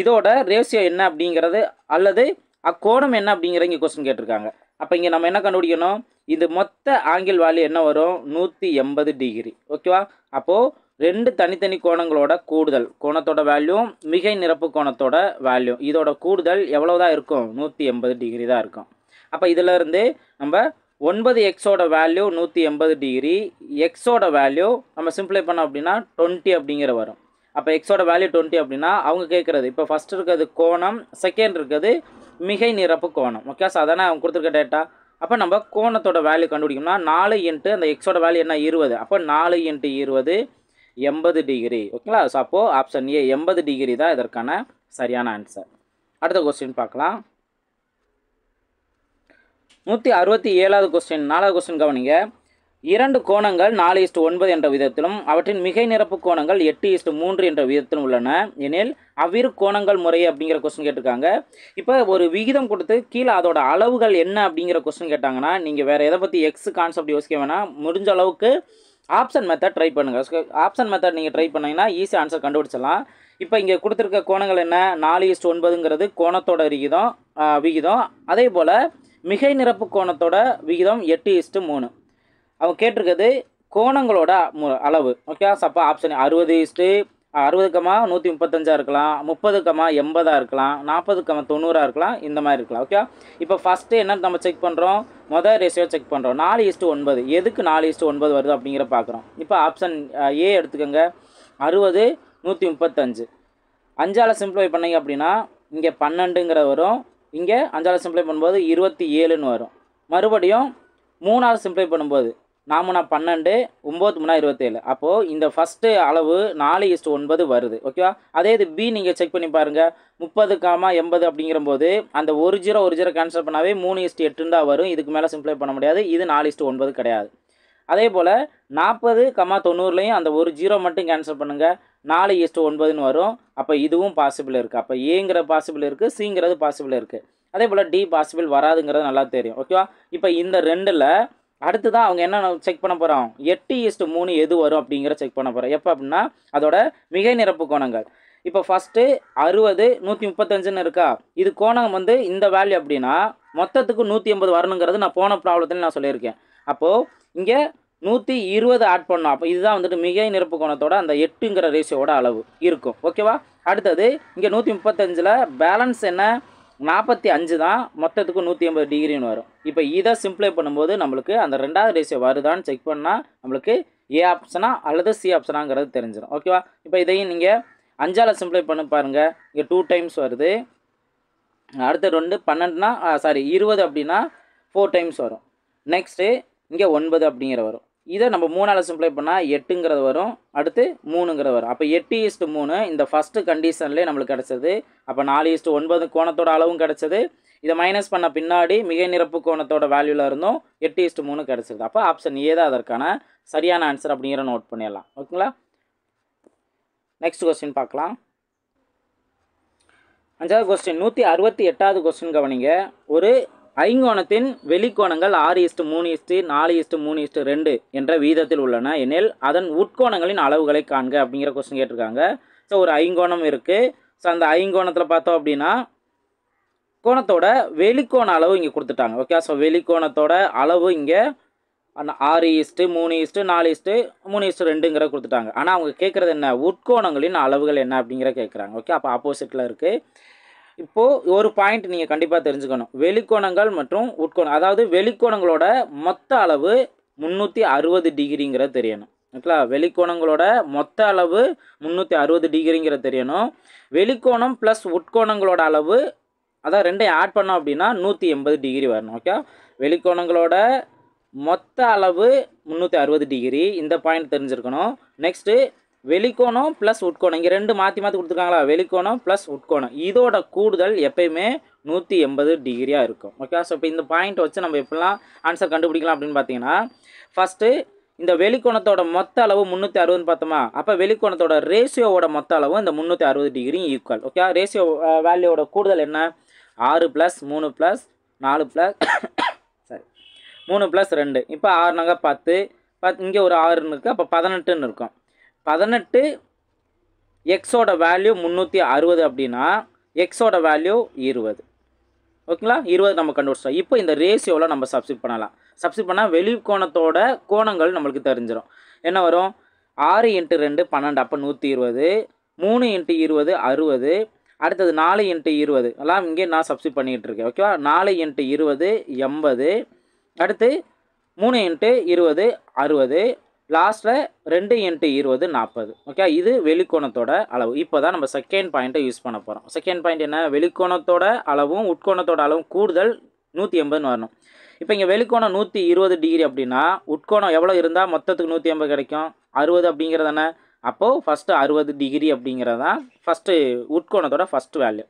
இதோட ரேஷியோ என்ன அப்படிங்கிறது அல்லது அக்கோணம் என்ன அப்படிங்கிற இங்கே கொஸ்டின் கேட்டிருக்காங்க. அப்போ இங்கே நம்ம என்ன கண்டுபிடிக்கணும்? இது மொத்த ஆங்கிள் வேல்யூ என்ன வரும்? 180 டிகிரி. ஓகேவா? அப்போது 2 தனித்தனி கோணங்களோட கூடுதல் கோணத்தோட வேல்யூ மிகை நிரப்பு கோணத்தோட வேல்யூ இதோட கூடுதல் எவ்வளோ தான் இருக்கும்? 180 டிகிரி தான் இருக்கும். அப்போ இதிலேருந்து நம்ம 9xோட வேல்யூ 180 டிகிரி, எக்ஸோட வேல்யூ நம்ம சிம்பிளை பண்ணோம் அப்படின்னா 20 அப்படிங்கிற வரும். அப்போ எக்ஸோட வேல்யூ 20 அப்படின்னா அவங்க கேட்குறது இப்போ ஃபஸ்ட் இருக்கிறது கோணம், செகண்ட் இருக்கிறது மிகை நிரப்பு கோணம். ஓகே, ஸோ அதானே அவங்க கொடுத்துருக்க டேட்டா. அப்போ நம்ம கோணத்தோட வேல்யூ கண்டுபிடிக்கணும்னா 4 இன்ட்டு அந்த எக்ஸோட வேல்யூ என்ன 20. அப்போ 4 இன்ட்டு 20 80 டிகிரி. ஓகேங்களா? ஸோ அப்போது ஆப்ஷன் ஏ 80 டிகிரி தான் இதற்கான சரியான ஆன்சர். அடுத்த கொஸ்டின் பார்க்கலாம். 167வது கொஸ்டின், 4வது கொஸ்டின் கவனிங்க. 2 கோணங்கள் 4:9 என்ற விதத்திலும் அவற்றின் மிகை நிரப்பு கோணங்கள் 8:3 என்ற விதத்திலும் உள்ளன எனில் அவ்விரு கோணங்கள் முறை அப்படிங்கிற கொஸ்டின் கேட்டிருக்காங்க. இப்போ ஒரு விகிதம் கொடுத்து கீழே அதோட அளவுகள் என்ன அப்படிங்கிற கொஸ்டின் கேட்டாங்கன்னா நீங்கள் வேறு எதை பற்றி எக்ஸ் கான்செப்ட் யோசிக்க வேணாம். முடிஞ்ச அளவுக்கு ஆப்ஷன் மெத்தட் ட்ரை பண்ணுங்கள். ஆப்ஷன் மெத்தட் நீங்கள் ட்ரை பண்ணிங்கன்னா ஈஸி ஆன்சர் கண்டுபிடிச்சிடலாம். இப்போ இங்கே கொடுத்துருக்க கோணங்கள் என்ன, 4:9ங்கிறது கோணத்தோட விகிதம். அதே போல் மிகை நிரப்பு கோணத்தோட விகிதம் 8:3. அவங்க கேட்டிருக்கிறது கோணங்களோட அளவு. ஓகே, அப்போ ஆப்ஷன் 60:135 இருக்கலாம், 30:80 இருக்கலாம், 40:90 இருக்கலாம், இந்த மாதிரி இருக்கலாம். ஓகே, இப்போ ஃபஸ்ட்டு என்ன நம்ம செக் பண்ணுறோம், மொதல் ரேஷியோ செக் பண்ணுறோம். 4:9 எதுக்கு 4:9 வருது அப்படிங்கிற பார்க்குறோம். இப்போ ஆப்ஷன் ஏ எடுத்துக்கோங்க. 60:135 5ஆல் சிம்பிளிஃபை பண்ணிங்க அப்படின்னா இங்கே 12ங்கிற வரும். இங்கே 5ஆல் சிம்பிளிஃபை பண்ணும்போது 27ன்னு வரும். மறுபடியும் 3ஆல் சிம்பிளிஃபை பண்ணும்போது 4 12, 9 27. அப்போது இந்த ஃபஸ்ட்டு அளவு 4:9 வருது. ஓகேவா? அதே இது பி நீங்கள் செக் பண்ணி பாருங்கள். 30:80 அப்படிங்கிறபோது அந்த ஒரு ஜீரோ கேன்சல் பண்ணாவே 3:8 தான் வரும். இதுக்கு மேலே சிம்பிளிஃபை பண்ண முடியாது. இது 4:9 கிடையாது. அதே போல் 40:90லையும் அந்த ஒரு ஜீரோ மட்டும் கேன்சல் பண்ணுங்கள், 4:9ன்னு வரும். அப்போ இதுவும் பாசிபிள் இருக்குது. அப்போ ஏங்கிற பாசிபிள் இருக்குது, சிங்கிறது பாசிபிள் இருக்குது. அதே போல் டி பாசிபிள் வராதுங்கிறது நல்லா தெரியும். ஓகேவா? இப்போ இந்த ரெண்டில் அடுத்து தான் அவங்க என்ன செக் பண்ண போகிறோம், 8:3 எது வரும் அப்படிங்கிற செக் பண்ண போகிறோம். எப்போ அப்படின்னா அதோட மிகை நிரப்பு கோணங்கள். இப்போ ஃபஸ்ட்டு 60 135ன்னு இருக்கா, இது கோணம் வந்து இந்த வேல்யூ அப்படின்னா மொத்தத்துக்கு 180 வரணுங்கிறது நான் போன ப்ராப்ளத்தில் நான் சொல்லியிருக்கேன். அப்போது இங்கே 120 ஆட் பண்ணோம். அப்போ இதுதான் வந்துட்டு மிகை நிரப்பு கோணத்தோட அந்த 8ங்கிற ரேஷியோட அளவு இருக்கும். ஓகேவா? அடுத்தது இங்கே 135ல் பேலன்ஸ் என்ன, 45 தான், மொத்தத்துக்கு 180 டிகிரின்னு வரும். இப்போ இதை சிம்பிளை பண்ணும்போது நம்மளுக்கு அந்த 2வது ரேஷியோ வருதான்னு செக் பண்ணால் நம்மளுக்கு ஏ ஆப்ஷனா அல்லது சி ஆப்ஷனாங்கிறது தெரிஞ்சிடும். ஓகேவா? இப்போ இதையும் நீங்கள் 5ஆல் சிம்பிளை பண்ணி பாருங்கள். இங்கே 2 டைம்ஸ் வருது. அடுத்து 2 12னா 20 அப்படின்னா 4 டைம்ஸ் வரும். நெக்ஸ்ட்டு இங்கே 9 அப்படிங்கிற வரும். இதை நம்ம 3ஆல் சிம்பிளை பண்ணால் 8ங்கிறது வரும். அடுத்து 3ங்கிறது வரும். அப்போ 8:3 இந்த ஃபஸ்ட்டு கண்டிஷன்லேயே நம்மளுக்கு கிடச்சது. அப்போ 4:9 கோணத்தோட அளவும் கிடச்சது. இதை மைனஸ் பண்ண பின்னாடி மிகை நிரப்பு கோணத்தோட வேல்யூவில் இருந்தும் 8:3 கிடச்சிது. அப்போ ஆப்ஷன் ஏ தான் அதற்கான சரியான ஆன்சர் அப்படிங்கிற நோட் பண்ணிடலாம். ஓகேங்களா? நெக்ஸ்ட் கொஸ்டின் பார்க்கலாம். 5வது கொஸ்டின், 168வது கொஸ்டின் கவனிங்க. ஒரு ஐங்கோணத்தின் வெளிக்கோணங்கள் 6:3, 4:3:2 என்ற வீதத்தில் உள்ளன எனில் அதன் உட்கோணங்களின் அளவுகளை காண்க அப்படிங்கிற கொஸ்டின் கேட்டிருக்காங்க. ஸோ ஒரு ஐங்கோணம் இருக்குது. ஸோ அந்த ஐங்கோணத்தில் பார்த்தோம் அப்படின்னா கோணத்தோட வெளிக்கோண அளவு இங்கே கொடுத்துட்டாங்க. ஓகே, ஸோ வெளிக்கோணத்தோட அளவு இங்கே 6:3, 4:3:2ங்கிற கொடுத்துட்டாங்க. ஆனால் அவங்க கேட்குறது என்ன, உட்கோணங்களின் அளவுகள் என்ன அப்படிங்கிற கேட்குறாங்க. ஓகே, அப்போ ஆப்போசிட்டில் இருக்குது. இப்போது ஒரு பாயிண்ட் நீங்கள் கண்டிப்பாக தெரிஞ்சுக்கணும், வெளிக்கோணங்கள் மற்றும் உட்கோணம். அதாவது வெளிக்கோணங்களோட மொத்த அளவு 360 டிகிரிங்கிறது தெரியணும். ஓகேங்களா? வெளிக்கோணங்களோட மொத்த அளவு 360 டிகிரிங்கிறது தெரியணும். வெளிக்கோணம் ப்ளஸ் உட்கோணங்களோட அளவு, அதான் ரெண்டையும் ஆட் பண்ணோம் அப்படின்னா 180 டிகிரி வரணும். ஓகே, வெளிக்கோணங்களோட மொத்த அளவு 360 டிகிரி, இந்த பாயிண்ட் தெரிஞ்சிருக்கணும். நெக்ஸ்ட்டு வெளிக்கோணம் ப்ளஸ் உட்கோணம், இங்கே ரெண்டு மாற்றி கொடுத்துருக்காங்களா, வெளிக்கோணம் ப்ளஸ் உட்கோணம், இதோட கூடுதல் எப்பயுமே 180 டிகிரியாக இருக்கும். ஓகே, ஸோ இப்போ இந்த பாயிண்ட் வச்சு நம்ம எப்படிலாம் ஆன்சர் கண்டுபிடிக்கலாம் அப்படின்னு பார்த்தீங்கன்னா, ஃபஸ்ட்டு இந்த வெளிக்கோணத்தோட மொத்த அளவு 360 பார்த்தோமா, அப்போ வெளிக்கோணத்தோட ரேஷியோவோட மொத்த அளவு இந்த 360 டிகிரி ஈக்குவல். ஓகே, ரேஷியோ வேல்யூவோட கூடுதல் என்ன, 6 + 3 + 4 3 + 2, இப்போ 6 10, இங்கே ஒரு 6 இருக்குது, அப்போ 18ன்னு இருக்கும். 18 எக்ஸோட வேல்யூ 360 அப்படின்னா எக்ஸோட வேல்யூ 20. ஓகேங்களா, 20 நம்ம கண்டுபிடிச்சோம். இப்போ இந்த ரேஷியோவில் நம்ம சப்ஸ்டிட் பண்ணலாம். சப்ஸ்டிட் பண்ணால் வெளிக்கோணத்தோட கோணங்கள் நம்மளுக்கு தெரிஞ்சிடும். என்ன வரும், 6 × 2 12, அப்போ 120, 3 × 20 60, அடுத்தது 4 × 20 எல்லாம் இங்கே நான் சப்ஸ்டிட் பண்ணிகிட்டு இருக்கேன். ஓகேவா, 4 × 20 80, அடுத்து 3 × 20 60, லாஸ்ட்டில் 2 × 20 40. ஓகே, இது வெளிக்கோணத்தோட அளவு. இப்போ தான் நம்ம செகண்ட் பாயிண்ட்டை யூஸ் பண்ண போகிறோம். செகண்ட் பாயிண்ட் என்ன? வெளிக்கோணத்தோட அளவும் உட்கோணத்தோட அளவும் கூடுதல் 180 வரணும். இப்போ இங்கே வெளிக்கோணம் 120 டிகிரி அப்படின்னா உட்கோணம் எவ்வளோ இருந்தால் மொத்தத்துக்கு 180 கிடைக்கும்? 60 அப்படிங்கிறதானே. அப்போது ஃபஸ்ட்டு 60 டிகிரி அப்படிங்கிறதான் ஃபஸ்ட்டு உட்கோணத்தோட ஃபஸ்ட்டு வேல்யூ.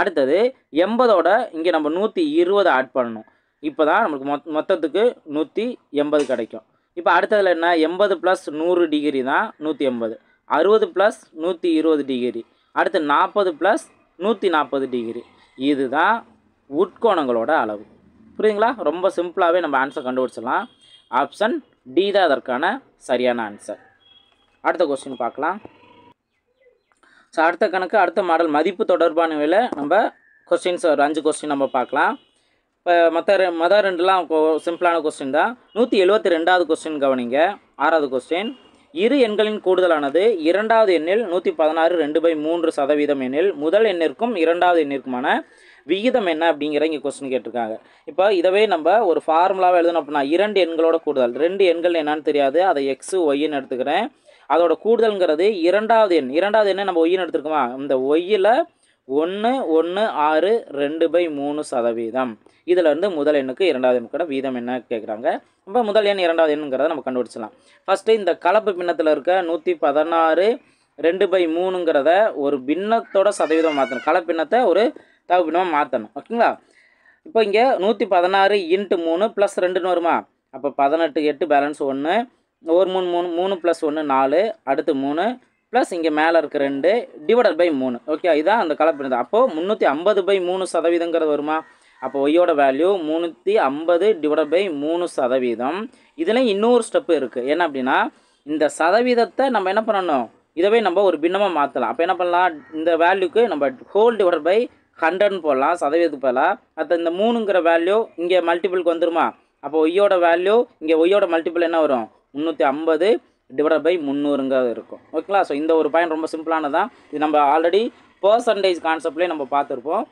அடுத்தது 80ஓட இங்கே நம்ம 120 ஆட் பண்ணணும். இப்போ தான் நம்மளுக்கு மொத்தத்துக்கு 180 கிடைக்கும். இப்போ அடுத்ததில் என்ன? 80 + 100 டிகிரி தான் 180. 60 + 120 டிகிரி. அடுத்து 40 + 140 டிகிரி. இதுதான் உட்கோணங்களோட அளவு. புரியுதுங்களா? ரொம்ப சிம்பிளாகவே நம்ம ஆன்சர் கண்டுபிடிச்சிடலாம். ஆப்ஷன் டி தான் அதற்கான சரியான ஆன்சர். அடுத்த கொஸ்டின் பார்க்கலாம். ஸோ அடுத்த கணக்கு, அடுத்த மாடல் மதிப்பு தொடர்பானவையில் நம்ம கொஸ்டின்ஸ் ஒரு 5 கொஸ்டின் நம்ம பார்க்கலாம். இப்போ மற்ற ரெண்டுலாம் சிம்பிளான கொஸ்டின் தான். 172வது கொஸ்டின் கவனிங்க. 6வது கொஸ்டின், இரு எண்களின் கூடுதலானது இரண்டாவது எண்ணில் 116 2/3% எண்ணில் முதல் எண்ணிற்கும் இரண்டாவது எண்ணிற்குமான விகிதம் என்ன அப்படிங்கிற இங்கே கொஸ்டின் கேட்டிருக்காங்க. இப்போ இதவே நம்ம ஒரு ஃபார்முலாவை எழுதணும் அப்படின்னா 2 எண்களோட கூடுதல். 2 எண்கள் என்னன்னு தெரியாது, அதை எக்ஸு ஒய்ன்னு எடுத்துக்கிறேன். அதோட கூடுதல்ங்கிறது இரண்டாவது எண் நம்ம ஒய்ன்னு எடுத்துருக்கோமா, இந்த ஒய்யில் 1 1 6 2/3%. இதில் இருந்து முதல் எண்ணுக்கு இரண்டாவது எண்ணுக்கூட வீதம் என்ன கேட்குறாங்க. நம்ம முதல் எண் இரண்டாவது எண்ணுங்கிறத நம்ம கண்டுபிடிச்சலாம். ஃபஸ்ட்டு இந்த கலப்பு பின்னத்தில் இருக்க 116 2/3ங்கிறத ஒரு பின்னத்தோட சதவீதம் மாற்றணும். கலப்பின்னத்தை ஒரு தகு பின்னமாக மாற்றணும். ஓகேங்களா? இப்போ இங்கே 116 × 3 + 2ன்னு வருமா? அப்போ 18 8 பேலன்ஸ் 1 ஒரு 3 3 + 1 4, அடுத்து 3 ப்ளஸ் இங்கே மேலே இருக்க 2 /3. ஓகே, இதுதான் அந்த கலப்பினது. அப்போது 350/3% வருமா? அப்போ ஒய்யோட வேல்யூ 350/3%. இதில் இன்னொரு ஸ்டெப்பு இருக்குது. என்ன அப்படின்னா, இந்த சதவீதத்தை நம்ம என்ன பண்ணணும், இதவே நம்ம ஒரு பின்னமாக மாற்றலாம். அப்போ என்ன பண்ணலாம், இந்த வேல்யூக்கு நம்ம ஹோல் /100ன்னு போடலாம் சதவீதத்துக்கு போகலாம். அது இந்த 3ங்கிற வேல்யூ இங்கே மல்டிபிளுக்கு வந்துருமா? அப்போ ஒய்யோட வேல்யூ இங்கே ஒய்யோட மல்டிபிள் என்ன வரும்? 350/300ங்கிறது இருக்கும். ஓகேங்களா? ஸோ இந்த ஒரு பாயிண்ட் ரொம்ப சிம்பிளானதான். இது நம்ம ஆல்ரெடி பர்சன்டேஜ் கான்செப்ட்லேயே நம்ம பார்த்துருப்போம்.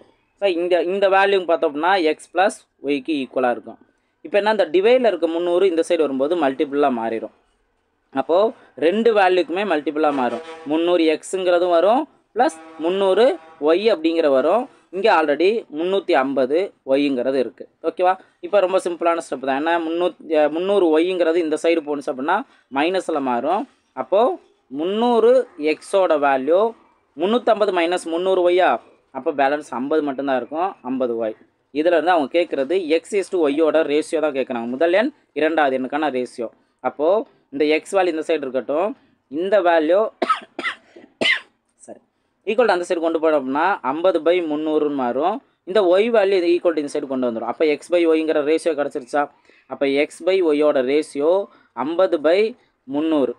ஸோ இந்த வேல்யூங்க பார்த்தோம் அப்படின்னா எக்ஸ் ப்ளஸ் ஒய்க்கு ஈக்குவலாக இருக்கும். இப்போ என்ன, இந்த டிவைடில் இருக்க 300 இந்த சைடு வரும்போது மல்டிபிளாக மாறிடும். அப்போது 2 வேல்யூக்குமே மல்டிபிளாக மாறும். 300 எக்ஸுங்கிறதும் வரும் ப்ளஸ் 300 ஒய் அப்படிங்கிற வரும். இங்கே ஆல்ரெடி 350 ஒய்ங்கிறது இருக்குது. ஓகேவா? இப்போ ரொம்ப சிம்பிளான ஸ்டெப் தான். ஏன்னா 300 ஒய்ங்கிறது இந்த சைடு போணுச்சு அப்படின்னா மைனஸில் மாறும். அப்போது 300 எக்ஸோட வேல்யூ 350 - 300 ஒய்யா, அப்போ பேலன்ஸ் 50 மட்டும்தான் இருக்கும். 50 ஒய். இதில் இருந்து அவங்க கேட்குறது எக்ஸ் ஒய்யோட ரேஷியோ தான் கேட்குறாங்க. முதல் எண் இரண்டாவது எண்ணுக்கான ரேஷியோ. அப்போது இந்த எக்ஸ் வேல்யூ இந்த சைடு இருக்கட்டும், இந்த வேல்யூ ஈக்குவல் அந்த சைடு கொண்டு போனோம் அப்படின்னா 50/300ன்னு மாறும். இந்த ஒய் வேல்யூ இது ஈக்குவல் இந்த சைடு கொண்டு வந்துடும். அப்போ x/ஒய்ங்கிற ரேஷியோ கிடச்சிருச்சா? அப்போ x/ஒய்யோட ரேஷியோ 50/300.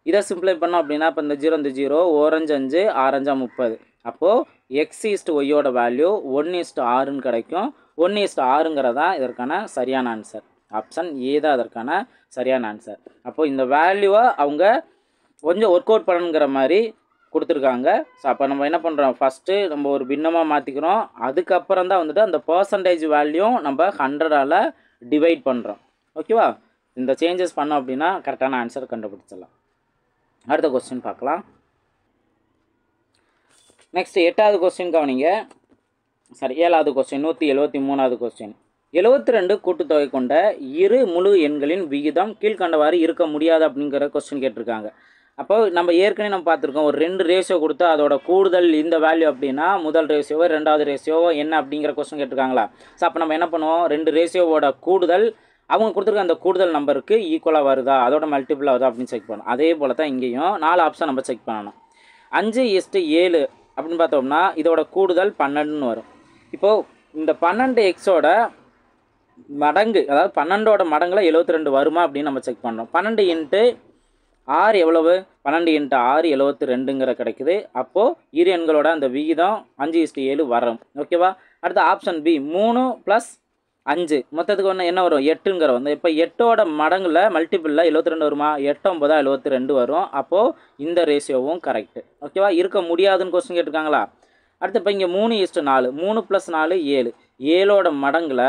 இதை சிம்பிளை பண்ணோம் அப்படின்னா இப்போ இந்த 0 இந்த 0 ஓரஞ்சு 5 ஆரஞ்சா 30. அப்போது x/ஒய்யோட வேல்யூ 1:6ன்னு கிடைக்கும். 1:6ங்கிறதான் இதற்கான சரியான ஆன்சர். ஆப்ஷன் ஏ தான் அதற்கான சரியான ஆன்சர். அப்போது இந்த வேல்யூவை அவங்க கொஞ்சம் ஒர்க் அவுட் பண்ணணுங்கிற மாதிரி கொடுத்துருக்காங்க. ஸோ அப்போ நம்ம என்ன பண்ணுறோம், ஃபஸ்ட்டு நம்ம ஒரு பின்னமாக மாற்றிக்கிறோம். அதுக்கப்புறம் தான் வந்துட்டு அந்த பர்சன்டேஜ் வேல்யூ நம்ம 100ஆல் டிவைட் பண்ணுறோம். ஓகேவா? இந்த சேஞ்சஸ் பண்ணோம் அப்படின்னா கரெக்டான ஆன்சர் கண்டுபிடிச்சிடலாம். அடுத்த கொஸ்டின் பார்க்கலாம். நெக்ஸ்ட் 8வது கொஸ்டின் கவனிங்க. சரி, 7வது கொஸ்டின் 173வது கொஸ்டின். 72 கூட்டுத்தொகை கொண்ட இரு முழு எண்களின் விகிதம் கீழ்கண்டவாறு இருக்க முடியாது அப்படிங்கிற கொஸ்டின் கேட்டிருக்காங்க. அப்போ நம்ம ஏற்கனவே நம்ம பார்த்துருக்கோம், ஒரு 2 ரேஷியோ கொடுத்து அதோட கூடுதல் இந்த வேல்யூ அப்படின்னா முதல் ரேஷியோவோ ரெண்டாவது ரேஷியோவோ என்ன அப்படிங்கிற கொஸ்டின் கேட்டிருக்காங்களா. ஸோ அப்போ நம்ம என்ன பண்ணுவோம், 2 ரேஷியோவோட கூடுதல் அவங்க கொடுத்துருக்க அந்த கூடுதல் நம்பருக்கு ஈக்குவலாக வருதா, அதோட மல்டிபிளாக வருதா அப்படின்னு செக் பண்ணணும். அதே போல் தான் இங்கேயும் 4 ஆப்ஷன் நம்ம செக் பண்ணணும். 5:7 அப்படின்னு பார்த்தோம்னா இதோட கூடுதல் 12ன்னு வரும். இப்போது இந்த 12 எக்ஸோட மடங்கு, அதாவது 12ஓட மடங்கில் 72 வருமா அப்படின்னு நம்ம செக் பண்ணுறோம். 12 × 6 எவ்வளவு? 12 × 6 72ங்கிற கிடைக்குது. அப்போது இரு எண்களோட அந்த விகிதம் 5:7 வரும். ஓகேவா? அடுத்த ஆப்ஷன் பி 3 + 5 மொத்தத்துக்கு ஒன்று என்ன வரும்? 8ங்கிற வந்து. இப்போ 8ஓட மடங்கில் மல்டிபிளில் 72 வருமா? 8 9 72 வரும். அப்போது இந்த ரேஷியோவும் கரெக்டு. ஓகேவா? இருக்க முடியாதுன்னு கொஸ்டின் கேட்டிருக்காங்களா. அடுத்து இப்போ இங்கே 3:4 3 + 4 7 7ஓட மடங்கில்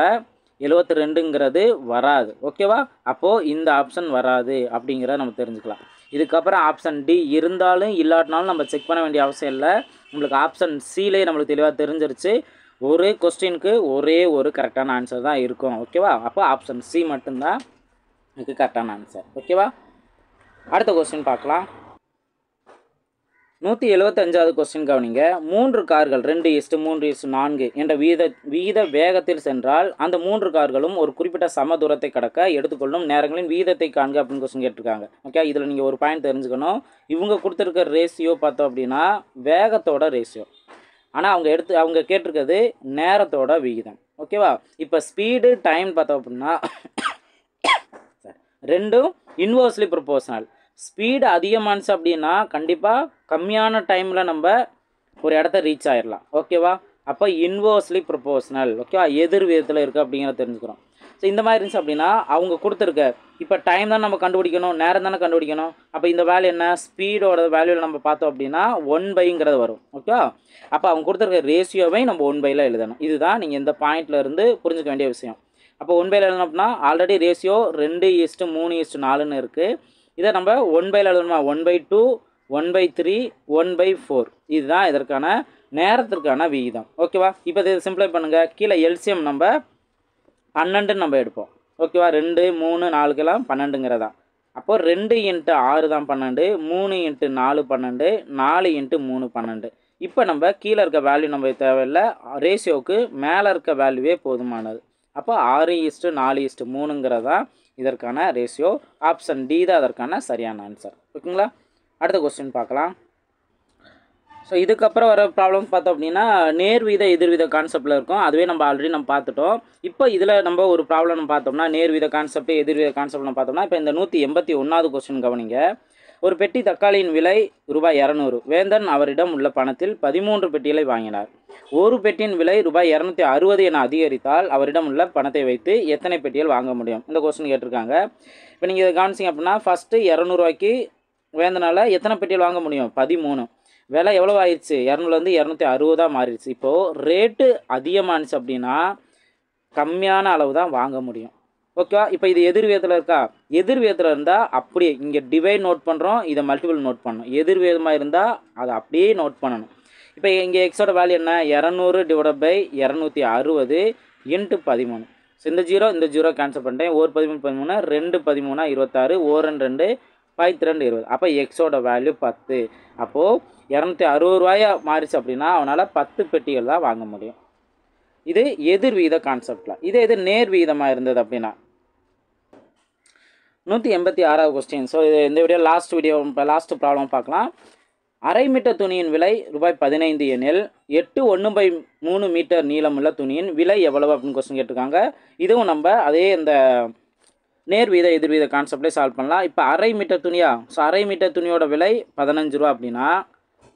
72ங்கிறது வராது. ஓகேவா? அப்போது இந்த ஆப்ஷன் வராது அப்படிங்கிறத நம்ம தெரிஞ்சுக்கலாம். இதுக்கப்புறம் ஆப்ஷன் டி இருந்தாலும் இல்லாட்டினாலும் நம்ம செக் பண்ண வேண்டிய அவசியம் இல்லை. நம்மளுக்கு ஆப்ஷன் சிலே நம்மளுக்கு தெளிவாக தெரிஞ்சிருச்சு. ஒரு கொஸ்டினுக்கு ஒரே ஒரு கரெக்டான ஆன்சர் தான் இருக்கும். ஓகேவா? அப்போ ஆப்ஷன் சி மட்டும்தான் இதுக்கு கரெக்டான ஆன்சர். ஓகேவா? அடுத்த கொஸ்டின் பார்க்கலாம். 175வது கொஸ்டின் கவனிங்க. 3 கார்கள் 2:3:4 என்ற வீத வேகத்தில் சென்றால் அந்த 3 கார்களும் ஒரு குறிப்பிட்ட சம தூரத்தை கடக்க எடுத்துக்கொள்ளும் நேரங்களின் வீதத்தை காண்க அப்படின்னு கொஸ்டின் கேட்டிருக்காங்க. ஓகே, இதில் நீங்கள் ஒரு பாயிண்ட் தெரிஞ்சுக்கணும். இவங்க கொடுத்துருக்க ரேஷியோ பார்த்தோம் அப்படின்னா வேகத்தோட ரேஷியோ. ஆனால் அவங்க கேட்டிருக்கிறது நேரத்தோட விகிதம். ஓகேவா? இப்போ ஸ்பீடு டைம் பார்த்தோம் அப்படின்னா ரெண்டும் இன்வர்ஸ்லி ப்ரொபோர்ஷனல். ஸ்பீடு அதிகமானுச்சு அப்படின்னா கண்டிப்பாக கம்மியான டைமில் நம்ம ஒரு இடத்த ரீச் ஆகிடலாம். ஓகேவா? அப்போ இன்வர்ஸ்லி ப்ரொபோர்ஷனல். ஓகேவா? எதிர் விதத்தில் இருக்குது அப்படிங்கிறத தெரிஞ்சுக்கிறோம். ஸோ இந்த மாதிரி இருந்துச்சு அப்படின்னா அவங்க கொடுத்துருக்க இப்போ டைம் தான் நம்ம கண்டுபிடிக்கணும், நேரம் தானே கண்டுபிடிக்கணும். அப்போ இந்த வேல்யூ என்ன? ஸ்பீடோட வேல்யூவில் நம்ம பார்த்தோம் அப்படின்னா 1/ங்கிறது வரும். ஓகேவா? அப்போ அவங்க கொடுத்துருக்க ரேஷியோவை நம்ம 1/ல எழுதணும். இதுதான் நீங்கள் இந்த பாயிண்ட்ல இருந்து புரிஞ்சுக்க வேண்டிய விஷயம். அப்போ 1/ல எழுதணும் அப்படின்னா ஆல்ரெடி ரேஷியோ 2:3:4ன்னு இருக்குது. இதை நம்ம 1/ல எழுதணுமா? 1/2, 1/3, 1/4. இதுதான் இதற்கான நேரத்திற்கான விகிதம். ஓகேவா? இப்போ இதை சிம்பிளை பண்ணுங்கள். கீழே எல்சிஎம் நம்ம 12 நம்ம எடுப்போம். ஓகேவா? 2, 3, 4க்கெல்லாம் 12ங்கிறதா. அப்போ 2 × 6 தான் 12, 3 × 4 12, 4 × 3 12. இப்போ நம்ம கீழே இருக்க வேல்யூ நம்ம தேவையில்லை, ரேஷியோவுக்கு மேலே இருக்க வேல்யூவே போதுமானது. அப்போ 6:4:3ங்கிறதா இதற்கான ரேஷியோ. ஆப்ஷன் டி தான் அதற்கான சரியான ஆன்சர். ஓகேங்களா? அடுத்த கொஸ்டின் பார்க்கலாம். ஸோ இதுக்கப்புறம் வர ப்ராப்ளம் பார்த்தோம் அப்படின்னா நேர்வீத எதிர்வீத கான்செப்டில் இருக்கும். அதுவே நம்ம ஆல்ரெடி நம்ம பார்த்துட்டோம். இப்போ இதில் நம்ம ஒரு ப்ராப்ளம் நம்ம பார்த்தோம்னா நேர்வீத கான்செப்ட் எதிர்வீத கான்செப்ட் நம்ம பார்த்தோம்னா இப்போ இந்த 181வது கொஸ்டின் கவனிங்க. ஒரு பெட்டி தக்காளியின் விலை ரூபாய் 200. வேந்தன் அவரிடம் உள்ள பணத்தில் 13 பெட்டிகளை வாங்கினார். ஒரு பெட்டியின் விலை ரூபாய் 260 என அதிகரித்தால் அவரிடம் உள்ள பணத்தை வைத்து எத்தனை பெட்டிகள் வாங்க முடியும்? இந்த கொஸ்டின் கேட்டிருக்காங்க. இப்போ நீங்கள் இதை கவனிச்சிங்க அப்படின்னா ஃபஸ்ட்டு 200 வேந்தனால் எத்தனை பெட்டிகள் வாங்க முடியும்? 13. விலை எவ்வளோ ஆயிடுச்சு? 200லேருந்து 260 மாறிடுச்சு. இப்போது ரேட்டு அதிகமானுச்சு அப்படின்னா கம்மியான அளவு தான் வாங்க முடியும். ஓகேவா? இப்போ இது எதிர்வியத்தில் இருக்கா? எதிர்வியத்தில் இருந்தால் அப்படியே இங்கே டிவைட் நோட் பண்ணுறோம், இதை மல்டிபிள் நோட் பண்ணணும். எதிர்வியமாக இருந்தால் அதை அப்படியே நோட் பண்ணணும். இப்போ இங்கே எக்ஸோட வேல்யூ என்ன? 200 / 260 × 13. ஸோ இந்த 0 கேன்சல் பண்ணிட்டேன். 1 13 13, 2 13 26, 1 2 2 20. அப்போ எக்ஸோட வேல்யூ 10. அப்போது 260 மாறிச்சு அப்படின்னா அவனால் 10 பெட்டிகள் தான் வாங்க முடியும். இது எதிர்வீத கான்செப்டில். இது நேர் வீதமாக இருந்தது அப்படின்னா 186வது கொஸ்டின். ஸோ இந்த லாஸ்ட் ப்ராப்ளம் பார்க்கலாம். அரை மீட்டர் துணியின் விலை ரூபாய் 15 எனில் 8 1/3 மீட்டர் நீளமுள்ள துணியின் விலை எவ்வளவு அப்படின்னு கொஸ்டின் கேட்டிருக்காங்க. இதுவும் நம்ம அதே இந்த நேர்வீத எதிர்வீத கான்செப்ட்லேயே சால்வ் பண்ணலாம். இப்போ அரை மீட்டர் துணியா? ஸோ அரை மீட்டர் துணியோட விலை 15 ரூபா அப்படின்னா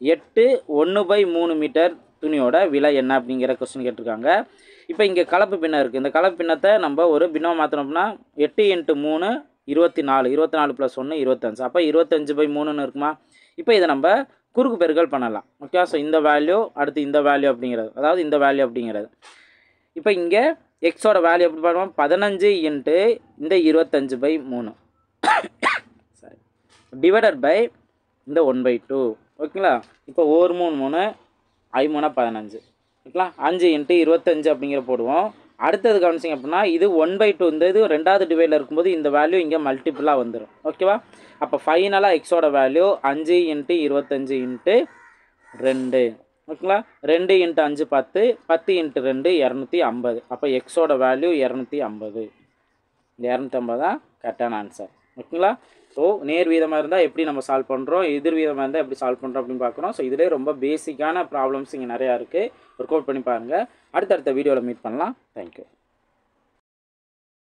8 1/3 மீட்டர் துணியோட விலை என்ன அப்படிங்கிற கொஸ்டின் கேட்டிருக்காங்க. இப்போ இங்கே கலப்பு பின்னம் இருக்குது. இந்த கலப்பு பின்னத்தை நம்ம ஒரு பின்னம் மாற்றணும்னா 8 × 3 24, 24 + 1 25. அப்போ 25/3ன்னு இருக்குமா? இப்போ இதை நம்ம குறுக்கு பெருக்கல் பண்ணலாம். ஓகே, ஸோ இந்த வேல்யூ அடுத்து இந்த வேல்யூ அப்படிங்கிறது, அதாவது இந்த வேல்யூ அப்படிங்கிறது. இப்போ இங்கே எக்ஸோட வேல்யூ எப்படி பண்ணுவோம்? 15 × இந்த 25/3 சரி டிவைடட் பை இந்த 1/2. ஓகேங்களா? இப்போ 1 3 3 I 3 15. ஓகேங்களா? 5 × 25 அப்படிங்கிற போடுவோம். அடுத்தது கவனிச்சிங்க அப்படின்னா இது 1/2. இந்த இது ரெண்டாவது டிவைடில் இருக்கும்போது இந்த வேல்யூ இங்கே மல்டிபிளாக வந்துடும். ஓகேவா? அப்போ ஃபைனலாக எக்ஸோட வேல்யூ 5 × 25 × 2. ஓகேங்களா? 2 × 5 10, 10 × 2 250. அப்போ எக்ஸோட வேல்யூ 250. இந்த 250 தான் கரெக்டான ஆன்சர். ஓகேங்களா? ஸோ நேர் வீதமாக இருந்தால் எப்படி நம்ம சால்வ் பண்ணுறோம், எதிர் வீதமாக இருந்தால் எப்படி சால்வ் பண்ணுறோம் அப்படின்னு பார்க்குறோம். ஸோ இதிலே ரொம்ப பேசிக்கான ப்ராப்ளம்ஸ் இங்கே நிறையா இருக்குது. ஒர்க் அவுட் பண்ணி பாருங்கள். அடுத்தடுத்த வீடியோவில் மீட் பண்ணலாம். தேங்க்யூ.